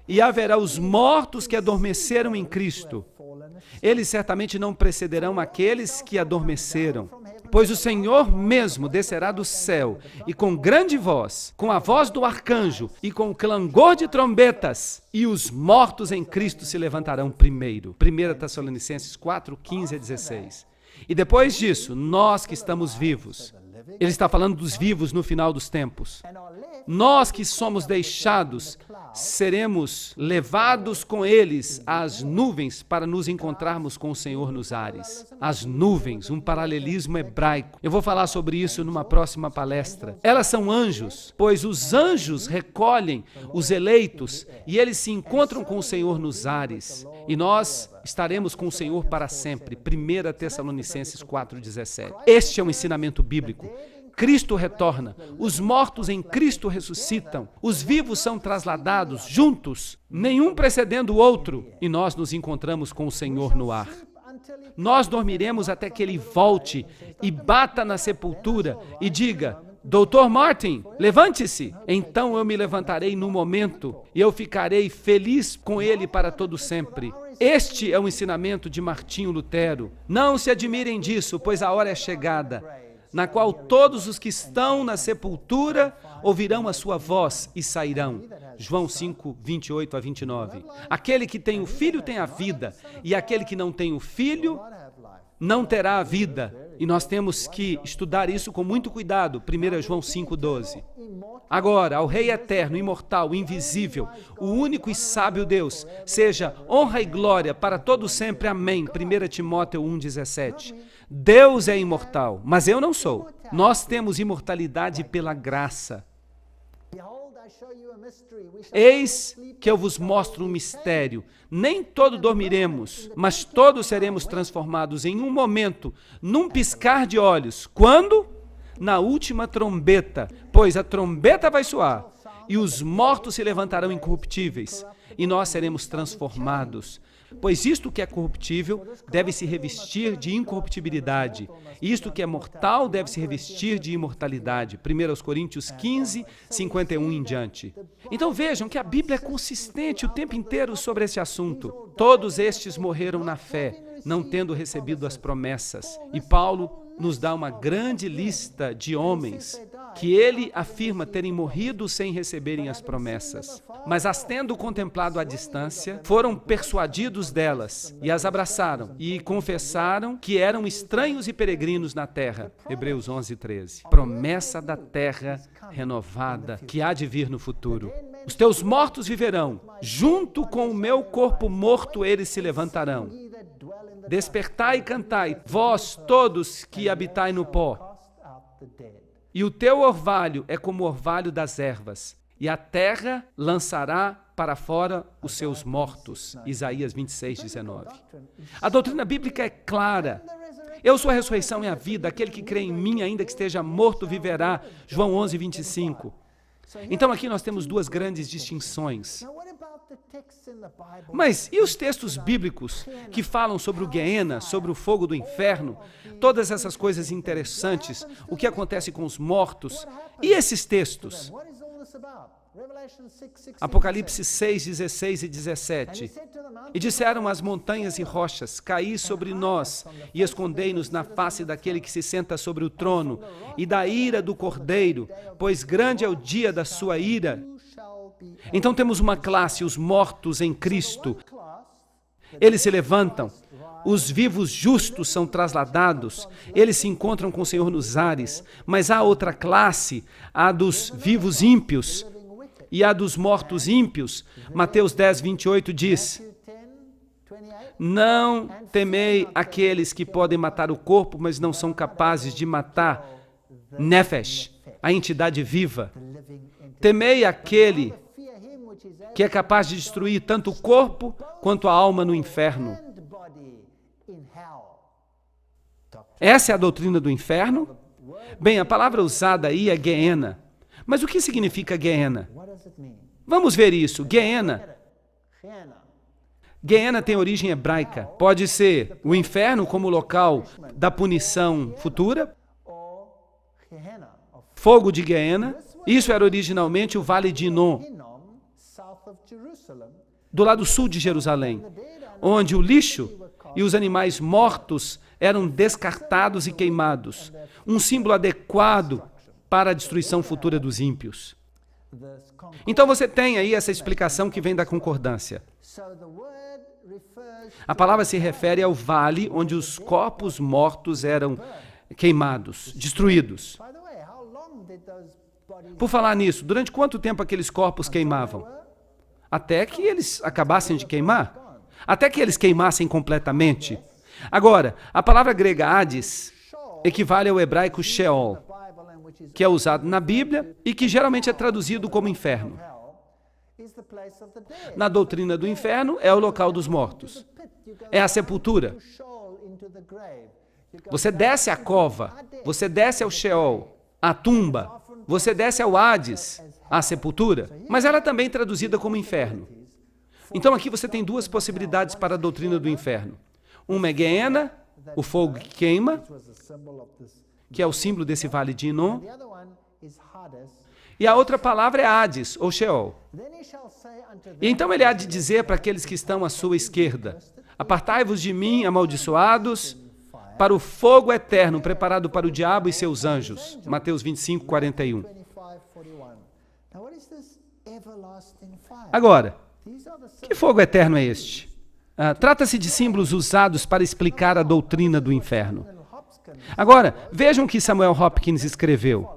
S1: e haverá os mortos que adormeceram em Cristo. Eles certamente não precederão aqueles que adormeceram, pois o Senhor mesmo descerá do céu e com grande voz, com a voz do arcanjo e com o clangor de trombetas, e os mortos em Cristo se levantarão primeiro. 1 Tessalonicenses 4:15-16. E depois disso, nós que estamos vivos, ele está falando dos vivos no final dos tempos. Nós que somos deixados, seremos levados com eles às nuvens para nos encontrarmos com o Senhor nos ares. As nuvens, um paralelismo hebraico. Eu vou falar sobre isso numa próxima palestra. Elas são anjos, pois os anjos recolhem os eleitos e eles se encontram com o Senhor nos ares. E nós estaremos com o Senhor para sempre. 1 Tessalonicenses 4:17. Este é um ensinamento bíblico. Cristo retorna, os mortos em Cristo ressuscitam, os vivos são trasladados juntos, nenhum precedendo o outro, e nós nos encontramos com o Senhor no ar. Nós dormiremos até que Ele volte e bata na sepultura e diga: Dr. Martin, levante-se. Então eu me levantarei no momento e eu ficarei feliz com Ele para todo sempre. Este é o ensinamento de Martinho Lutero. Não se admirem disso, pois a hora é chegada, na qual todos os que estão na sepultura ouvirão a sua voz e sairão. João 5:28-29. Aquele que tem o Filho tem a vida, e aquele que não tem o Filho não terá a vida. E nós temos que estudar isso com muito cuidado. 1 João 5:12. Agora, ao Rei eterno, imortal, invisível, o único e sábio Deus, seja honra e glória para todo sempre. Amém. 1 Timóteo 1:17. Deus é imortal, mas eu não sou. Nós temos imortalidade pela graça. Eis que eu vos mostro um mistério. Nem todos dormiremos, mas todos seremos transformados em um momento, num piscar de olhos. Quando? Na última trombeta, pois a trombeta vai soar, e os mortos se levantarão incorruptíveis, e nós seremos transformados. Pois isto que é corruptível deve se revestir de incorruptibilidade, e isto que é mortal deve se revestir de imortalidade. 1 Coríntios 15, 51 em diante. Então vejam que a Bíblia é consistente o tempo inteiro sobre esse assunto. Todos estes morreram na fé, não tendo recebido as promessas. E Paulo nos dá uma grande lista de homens que ele afirma terem morrido sem receberem as promessas, mas as tendo contemplado à distância, foram persuadidos delas e as abraçaram e confessaram que eram estranhos e peregrinos na terra. Hebreus 11, 13. Promessa da terra renovada que há de vir no futuro. Os teus mortos viverão, junto com o meu corpo morto eles se levantarão. Despertai e cantai, vós todos que habitai no pó. E o teu orvalho é como o orvalho das ervas, e a terra lançará para fora os seus mortos. Isaías 26, 19. A doutrina bíblica é clara. Eu sou a ressurreição e a vida, aquele que crê em mim, ainda que esteja morto, viverá. João 11, 25. Então aqui nós temos duas grandes distinções. Mas e os textos bíblicos que falam sobre o Gueena, sobre o fogo do inferno, todas essas coisas interessantes, o que acontece com os mortos? E esses textos? Apocalipse 6, 16 e 17. E disseram as montanhas e rochas, caí sobre nós e escondei-nos na face daquele que se senta sobre o trono e da ira do Cordeiro, pois grande é o dia da sua ira. Então temos uma classe, os mortos em Cristo. Eles se levantam, os vivos justos são trasladados, eles se encontram com o Senhor nos ares, mas há outra classe, a dos vivos ímpios e a dos mortos ímpios. Mateus 10, 28 diz: não temei aqueles que podem matar o corpo, mas não são capazes de matar Nefesh, a entidade viva. Temei aquele que é capaz de destruir tanto o corpo quanto a alma no inferno. Essa é a doutrina do inferno? Bem, a palavra usada aí é Gueena. Mas o que significa Gueena? Vamos ver isso. Gueena tem origem hebraica. Pode ser o inferno como local da punição futura, fogo de Gueena. Isso era originalmente o Vale de Inom, do lado sul de Jerusalém, onde o lixo e os animais mortos eram descartados e queimados, um símbolo adequado para a destruição futura dos ímpios. Então você tem aí essa explicação que vem da concordância. A palavra se refere ao vale onde os corpos mortos eram queimados, destruídos. Por falar nisso, durante quanto tempo aqueles corpos queimavam? Até que eles acabassem de queimar? Até que eles queimassem completamente? Agora, a palavra grega Hades equivale ao hebraico Sheol, que é usado na Bíblia e que geralmente é traduzido como inferno. Na doutrina do inferno, é o local dos mortos. É a sepultura. Você desce à cova, você desce ao Sheol, à tumba, você desce ao Hades, à sepultura, mas ela é também traduzida como inferno. Então aqui você tem duas possibilidades para a doutrina do inferno. Uma é Gueena, o fogo que queima, que é o símbolo desse vale de Inom, e a outra palavra é Hades, ou Sheol. E então ele há de dizer para aqueles que estão à sua esquerda: apartai-vos de mim, amaldiçoados, para o fogo eterno preparado para o diabo e seus anjos. Mateus 25, 41. Agora, que fogo eterno é este? Trata-se de símbolos usados para explicar a doutrina do inferno. Agora, vejam o que Samuel Hopkins escreveu.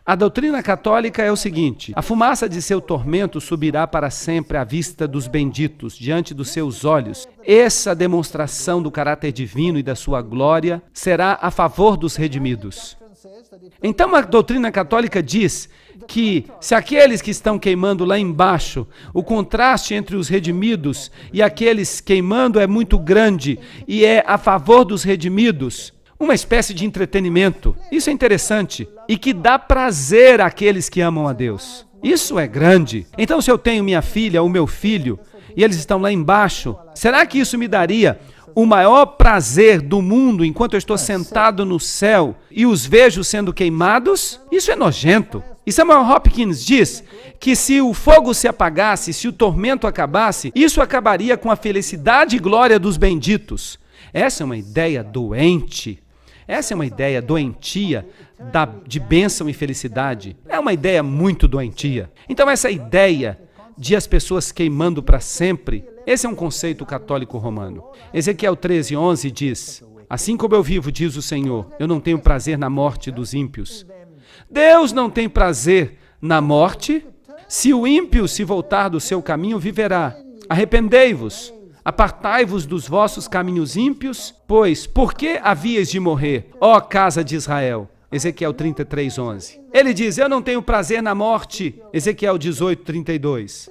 S1: A doutrina católica é o seguinte: a fumaça de seu tormento subirá para sempre à vista dos benditos, diante dos seus olhos. Essa demonstração do caráter divino e da sua glória será a favor dos redimidos. Então a doutrina católica diz que se aqueles que estão queimando lá embaixo, o contraste entre os redimidos e aqueles queimando é muito grande e é a favor dos redimidos, uma espécie de entretenimento. Isso é interessante e que dá prazer àqueles que amam a Deus. Isso é grande. Então, se eu tenho minha filha ou meu filho e eles estão lá embaixo, será que isso me daria o maior prazer do mundo enquanto eu estou sentado no céu e os vejo sendo queimados? Isso é nojento. E Samuel Hopkins diz que se o fogo se apagasse, se o tormento acabasse, isso acabaria com a felicidade e glória dos benditos. Essa é uma ideia doente. Essa é uma ideia doentia de bênção e felicidade. É uma ideia muito doentia. Então essa ideia de as pessoas queimando para sempre, esse é um conceito católico romano. Ezequiel 13:11 diz: assim como eu vivo, diz o Senhor, eu não tenho prazer na morte dos ímpios. Deus não tem prazer na morte. Se o ímpio se voltar do seu caminho, viverá. Arrependei-vos, apartai-vos dos vossos caminhos ímpios, pois por que havíeis de morrer, ó casa de Israel? Ezequiel 33:11. Ele diz, eu não tenho prazer na morte. Ezequiel 18:32.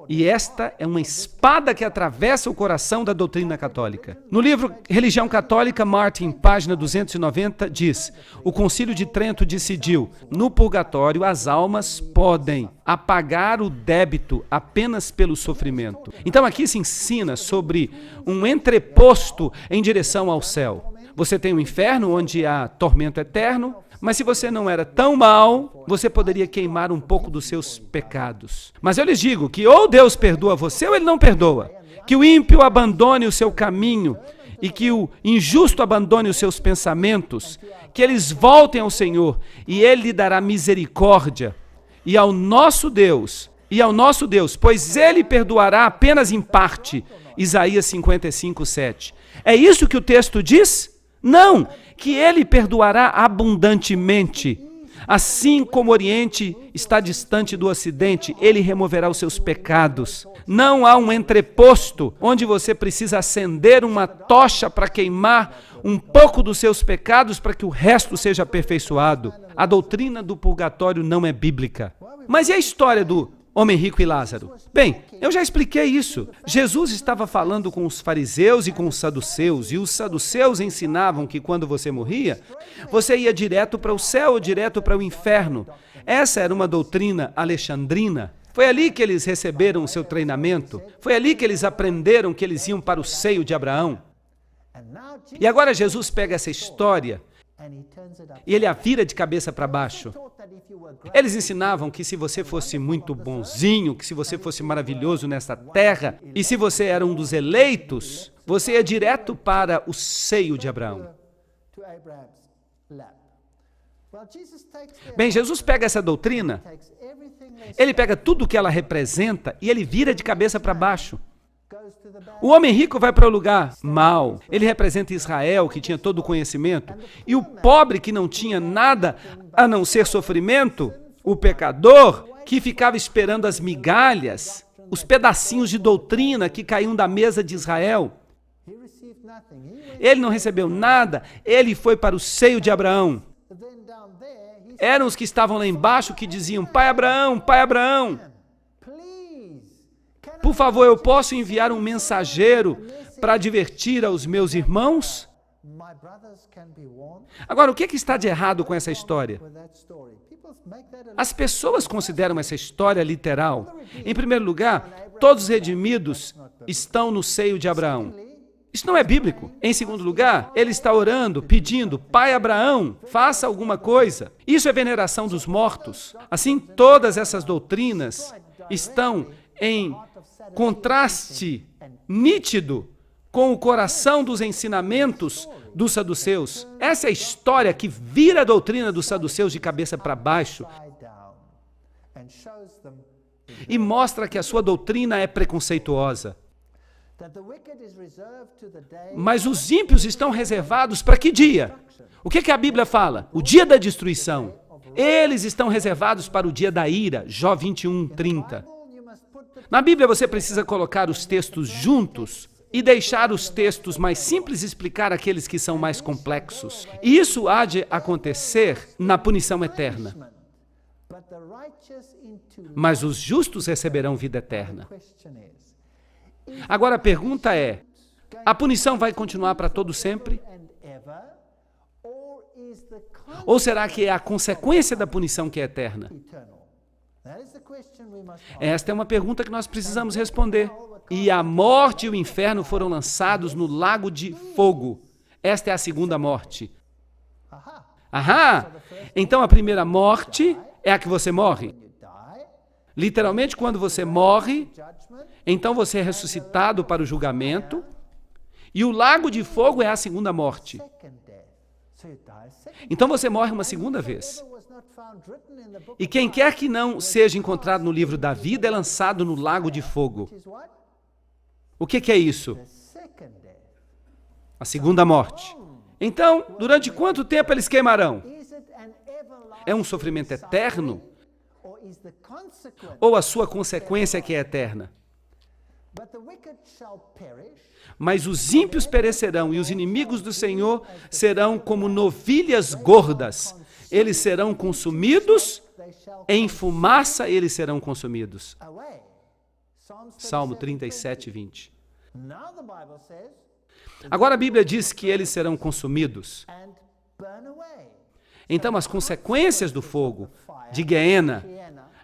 S1: E esta é uma espada que atravessa o coração da doutrina católica. No livro Religião Católica, Martin, página 290, diz: o Concílio de Trento decidiu, no purgatório as almas podem apagar o débito apenas pelo sofrimento. Então aqui se ensina sobre um entreposto em direção ao céu. Você tem o inferno, onde há tormento eterno, mas se você não era tão mal, você poderia queimar um pouco dos seus pecados. Mas eu lhes digo que ou Deus perdoa você ou Ele não perdoa. Que o ímpio abandone o seu caminho e que o injusto abandone os seus pensamentos, que eles voltem ao Senhor e Ele lhe dará misericórdia. E ao nosso Deus, pois Ele perdoará apenas em parte. Isaías 55:7. É isso que o texto diz? Não, que Ele perdoará abundantemente. Assim como o Oriente está distante do Ocidente, Ele removerá os seus pecados. Não há um entreposto onde você precisa acender uma tocha para queimar um pouco dos seus pecados para que o resto seja aperfeiçoado. A doutrina do purgatório não é bíblica. Mas e a história do homem rico e Lázaro? Bem, eu já expliquei isso. Jesus estava falando com os fariseus e com os saduceus, e os saduceus ensinavam que quando você morria, você ia direto para o céu ou direto para o inferno. Essa era uma doutrina alexandrina. Foi ali que eles receberam o seu treinamento. Foi ali que eles aprenderam que eles iam para o seio de Abraão. E agora Jesus pega essa história e ele a vira de cabeça para baixo. Eles ensinavam que se você fosse muito bonzinho, que se você fosse maravilhoso nesta terra, e se você era um dos eleitos, você ia direto para o seio de Abraão. Bem, Jesus pega essa doutrina, ele pega tudo o que ela representa e ele vira de cabeça para baixo. O homem rico vai para o lugar mau. Ele representa Israel, que tinha todo o conhecimento. E o pobre, que não tinha nada a não ser sofrimento, o pecador, que ficava esperando as migalhas, os pedacinhos de doutrina que caíam da mesa de Israel. Ele não recebeu nada, ele foi para o seio de Abraão. Eram os que estavam lá embaixo que diziam, Pai Abraão, por favor, eu posso enviar um mensageiro para advertir aos meus irmãos? Agora, o que está de errado com essa história? As pessoas consideram essa história literal. Em primeiro lugar, todos os redimidos estão no seio de Abraão. Isso não é bíblico. Em segundo lugar, ele está orando, pedindo, Pai Abraão, faça alguma coisa. Isso é veneração dos mortos. Assim, todas essas doutrinas estão em contraste nítido com o coração dos ensinamentos dos saduceus. Essa é a história que vira a doutrina dos saduceus de cabeça para baixo e mostra que a sua doutrina é preconceituosa. Mas os ímpios estão reservados para que dia? O que a Bíblia fala? O dia da destruição. Eles estão reservados para o dia da ira. Jó 21:30. Na Bíblia você precisa colocar os textos juntos e deixar os textos mais simples explicar aqueles que são mais complexos. E isso há de acontecer na punição eterna. Mas os justos receberão vida eterna. Agora a pergunta é, a punição vai continuar para todo sempre? Ou será que é a consequência da punição que é eterna? Esta é uma pergunta que nós precisamos responder. E a morte e o inferno foram lançados no lago de fogo. Esta é a segunda morte. Ahá! Então a primeira morte é a que você morre. Literalmente, quando você morre, então você é ressuscitado para o julgamento. E o lago de fogo é a segunda morte. Então você morre uma segunda vez. E quem quer que não seja encontrado no livro da vida é lançado no lago de fogo. O que é isso? A segunda morte. Então, durante quanto tempo eles queimarão? É um sofrimento eterno? Ou a sua consequência que é eterna? Mas os ímpios perecerão e os inimigos do Senhor serão como novilhas gordas. Eles serão consumidos, em fumaça eles serão consumidos. Salmo 37, 20. Agora a Bíblia diz que eles serão consumidos. Então as consequências do fogo, de Guiena,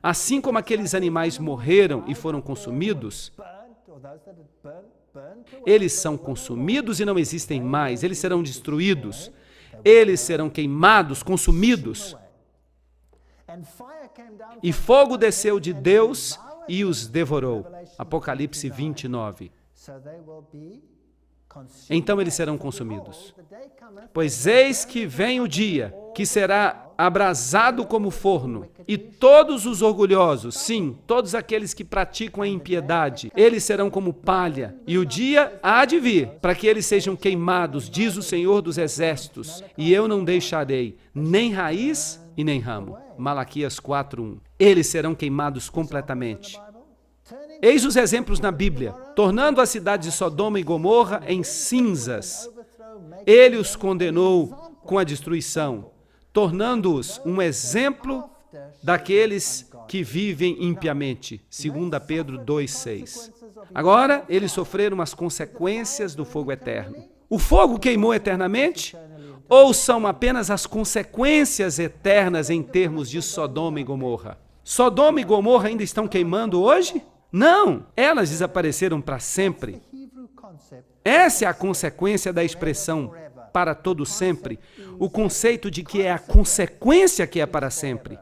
S1: assim como aqueles animais morreram e foram consumidos, eles são consumidos e não existem mais, eles serão destruídos, eles serão queimados, consumidos. E fogo desceu de Deus e os devorou. Apocalipse 29. Então eles serão consumidos. Pois eis que vem o dia, que será abrasado como forno, e todos os orgulhosos, sim, todos aqueles que praticam a impiedade, eles serão como palha, e o dia há de vir, para que eles sejam queimados, diz o Senhor dos Exércitos, e eu não deixarei nem raiz e nem ramo. Malaquias 4:1. Eles serão queimados completamente. Eis os exemplos na Bíblia, tornando a cidade de Sodoma e Gomorra em cinzas. Ele os condenou com a destruição, tornando-os um exemplo daqueles que vivem impiamente. 2 Pedro 2:6. Agora, eles sofreram as consequências do fogo eterno. O fogo queimou eternamente? Ou são apenas as consequências eternas em termos de Sodoma e Gomorra? Sodoma e Gomorra ainda estão queimando hoje? Não, elas desapareceram para sempre. Essa é a consequência da expressão para todo sempre, o conceito de que é a consequência que é para sempre.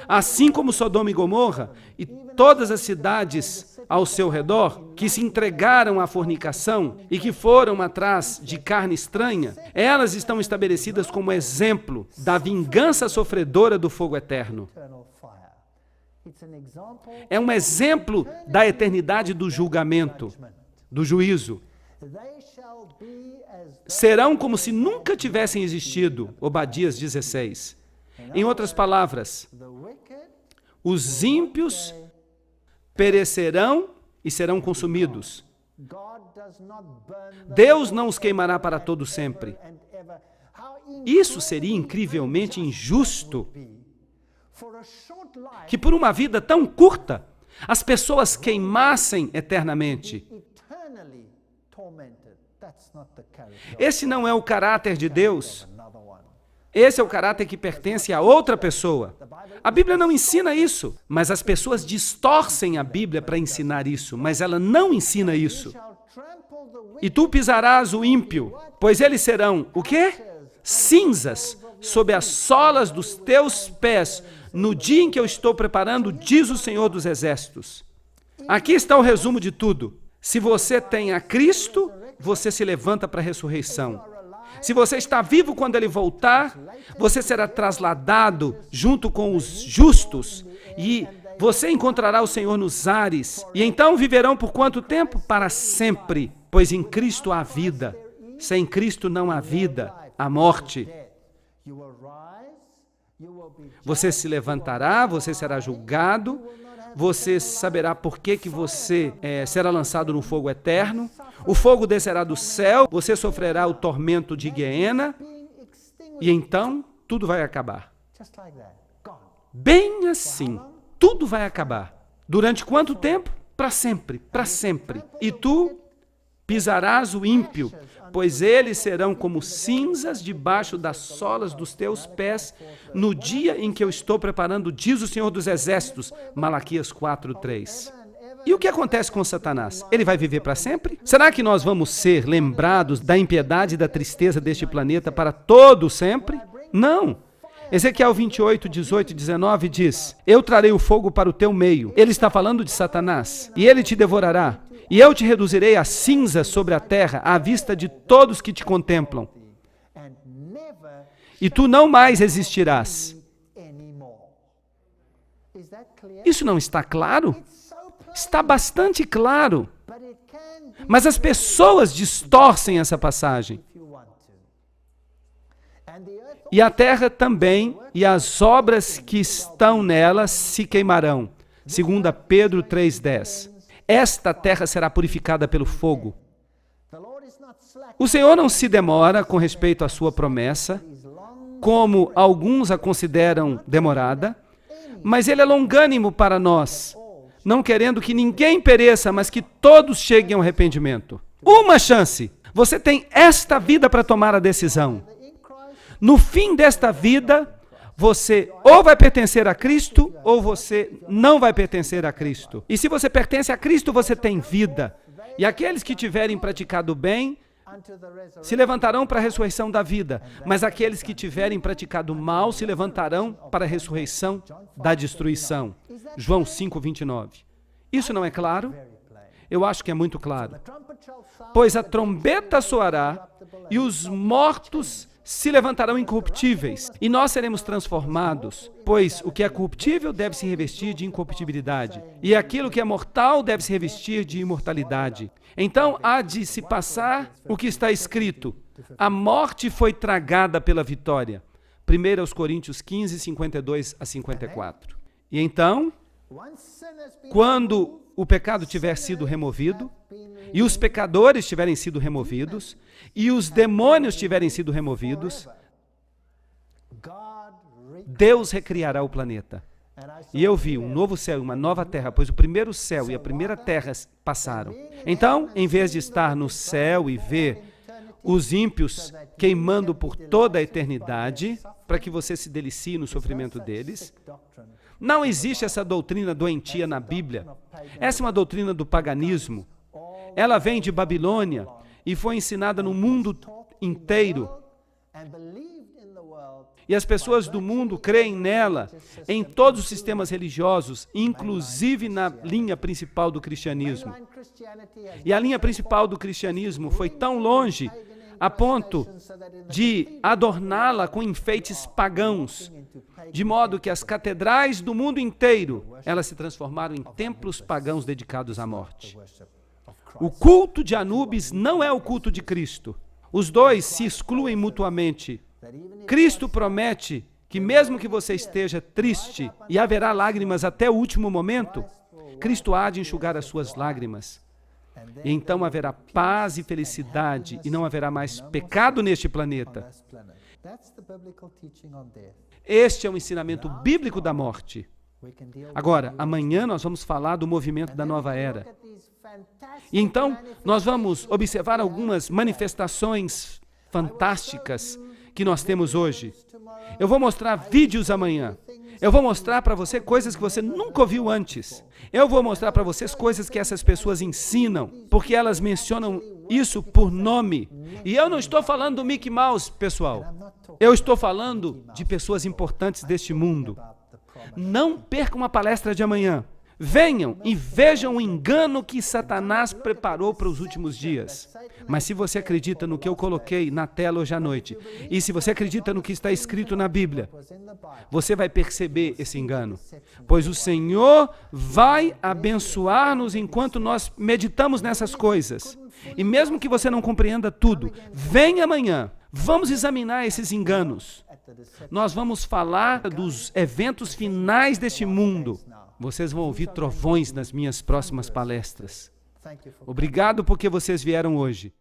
S1: Assim como Sodoma e Gomorra e todas as cidades ao seu redor que se entregaram à fornicação e que foram atrás de carne estranha, elas estão estabelecidas como exemplo da vingança sofredora do fogo eterno. É um exemplo da eternidade do julgamento, do juízo. Serão como se nunca tivessem existido. Obadias 16. Em outras palavras, os ímpios perecerão e serão consumidos. Deus não os queimará para todo sempre. Isso seria incrivelmente injusto. Que por uma vida tão curta, as pessoas queimassem eternamente. Esse não é o caráter de Deus. Esse é o caráter que pertence a outra pessoa. A Bíblia não ensina isso, mas as pessoas distorcem a Bíblia para ensinar isso, mas ela não ensina isso. E tu pisarás o ímpio, pois eles serão, o quê? Cinzas sob as solas dos teus pés, no dia em que eu estou preparando, diz o Senhor dos Exércitos. Aqui está o resumo de tudo. Se você tem a Cristo, você se levanta para a ressurreição. Se você está vivo quando Ele voltar, você será trasladado junto com os justos e você encontrará o Senhor nos ares. E então viverão por quanto tempo? Para sempre, pois em Cristo há vida. Sem Cristo não há vida, há morte. Você se levantará, você será julgado, você saberá por que você será lançado no fogo eterno, o fogo descerá do céu, você sofrerá o tormento de Guiena, e então tudo vai acabar. Bem assim, tudo vai acabar. Durante quanto tempo? Para sempre, para sempre. E tu pisarás o ímpio, pois eles serão como cinzas debaixo das solas dos teus pés, no dia em que eu estou preparando, diz o Senhor dos Exércitos, Malaquias 4:3. E o que acontece com Satanás? Ele vai viver para sempre? Será que nós vamos ser lembrados da impiedade e da tristeza deste planeta para todo sempre? Não. Ezequiel 28, 18 e 19 diz: eu trarei o fogo para o teu meio. Ele está falando de Satanás. E ele te devorará. E eu te reduzirei a cinza sobre a terra, à vista de todos que te contemplam. E tu não mais existirás. Isso não está claro? Está bastante claro. Mas as pessoas distorcem essa passagem. E a terra também, e as obras que estão nela se queimarão. 2 Pedro 3:10. Esta terra será purificada pelo fogo. O Senhor não se demora com respeito à sua promessa, como alguns a consideram demorada, mas Ele é longânimo para nós, não querendo que ninguém pereça, mas que todos cheguem ao arrependimento. Uma chance. Você tem esta vida para tomar a decisão. No fim desta vida, você ou vai pertencer a Cristo, ou você não vai pertencer a Cristo. E se você pertence a Cristo, você tem vida. E aqueles que tiverem praticado bem, se levantarão para a ressurreição da vida. Mas aqueles que tiverem praticado mal, se levantarão para a ressurreição da destruição. João 5:29. Isso não é claro? Eu acho que é muito claro. Pois a trombeta soará e os mortos se levantarão incorruptíveis, e nós seremos transformados, pois o que é corruptível deve se revestir de incorruptibilidade, e aquilo que é mortal deve se revestir de imortalidade. Então há de se passar o que está escrito: a morte foi tragada pela vitória. 1 Coríntios 15, 52 a 54. E então, quando o pecado tiver sido removido, e os pecadores tiverem sido removidos, e os demônios tiverem sido removidos, Deus recriará o planeta. E eu vi um novo céu e uma nova terra, pois o primeiro céu e a primeira terra passaram. Então, em vez de estar no céu e ver os ímpios queimando por toda a eternidade, para que você se delicie no sofrimento deles, não existe essa doutrina doentia na Bíblia. Essa é uma doutrina do paganismo. Ela vem de Babilônia e foi ensinada no mundo inteiro. E as pessoas do mundo creem nela em todos os sistemas religiosos, inclusive na linha principal do cristianismo. E a linha principal do cristianismo foi tão longe a ponto de adorná-la com enfeites pagãos, de modo que as catedrais do mundo inteiro, elas se transformaram em templos pagãos dedicados à morte. O culto de Anubis não é o culto de Cristo. Os dois se excluem mutuamente. Cristo promete que mesmo que você esteja triste e haverá lágrimas até o último momento, Cristo há de enxugar as suas lágrimas. E então haverá paz e felicidade e não haverá mais pecado neste planeta. Este é o ensinamento bíblico da morte. Agora, amanhã nós vamos falar do movimento da nova era. E então, nós vamos observar algumas manifestações fantásticas que nós temos hoje. Eu vou mostrar vídeos amanhã. Eu vou mostrar para você coisas que você nunca ouviu antes. Eu vou mostrar para vocês coisas que essas pessoas ensinam, porque elas mencionam isso por nome. E eu não estou falando do Mickey Mouse, pessoal. Eu estou falando de pessoas importantes deste mundo. Não percam a palestra de amanhã. Venham e vejam o engano que Satanás preparou para os últimos dias. Mas se você acredita no que eu coloquei na tela hoje à noite, e se você acredita no que está escrito na Bíblia, você vai perceber esse engano. Pois o Senhor vai abençoar-nos enquanto nós meditamos nessas coisas. E mesmo que você não compreenda tudo, venha amanhã. Vamos examinar esses enganos. Nós vamos falar dos eventos finais deste mundo. Vocês vão ouvir trovões nas minhas próximas palestras. Obrigado porque vocês vieram hoje.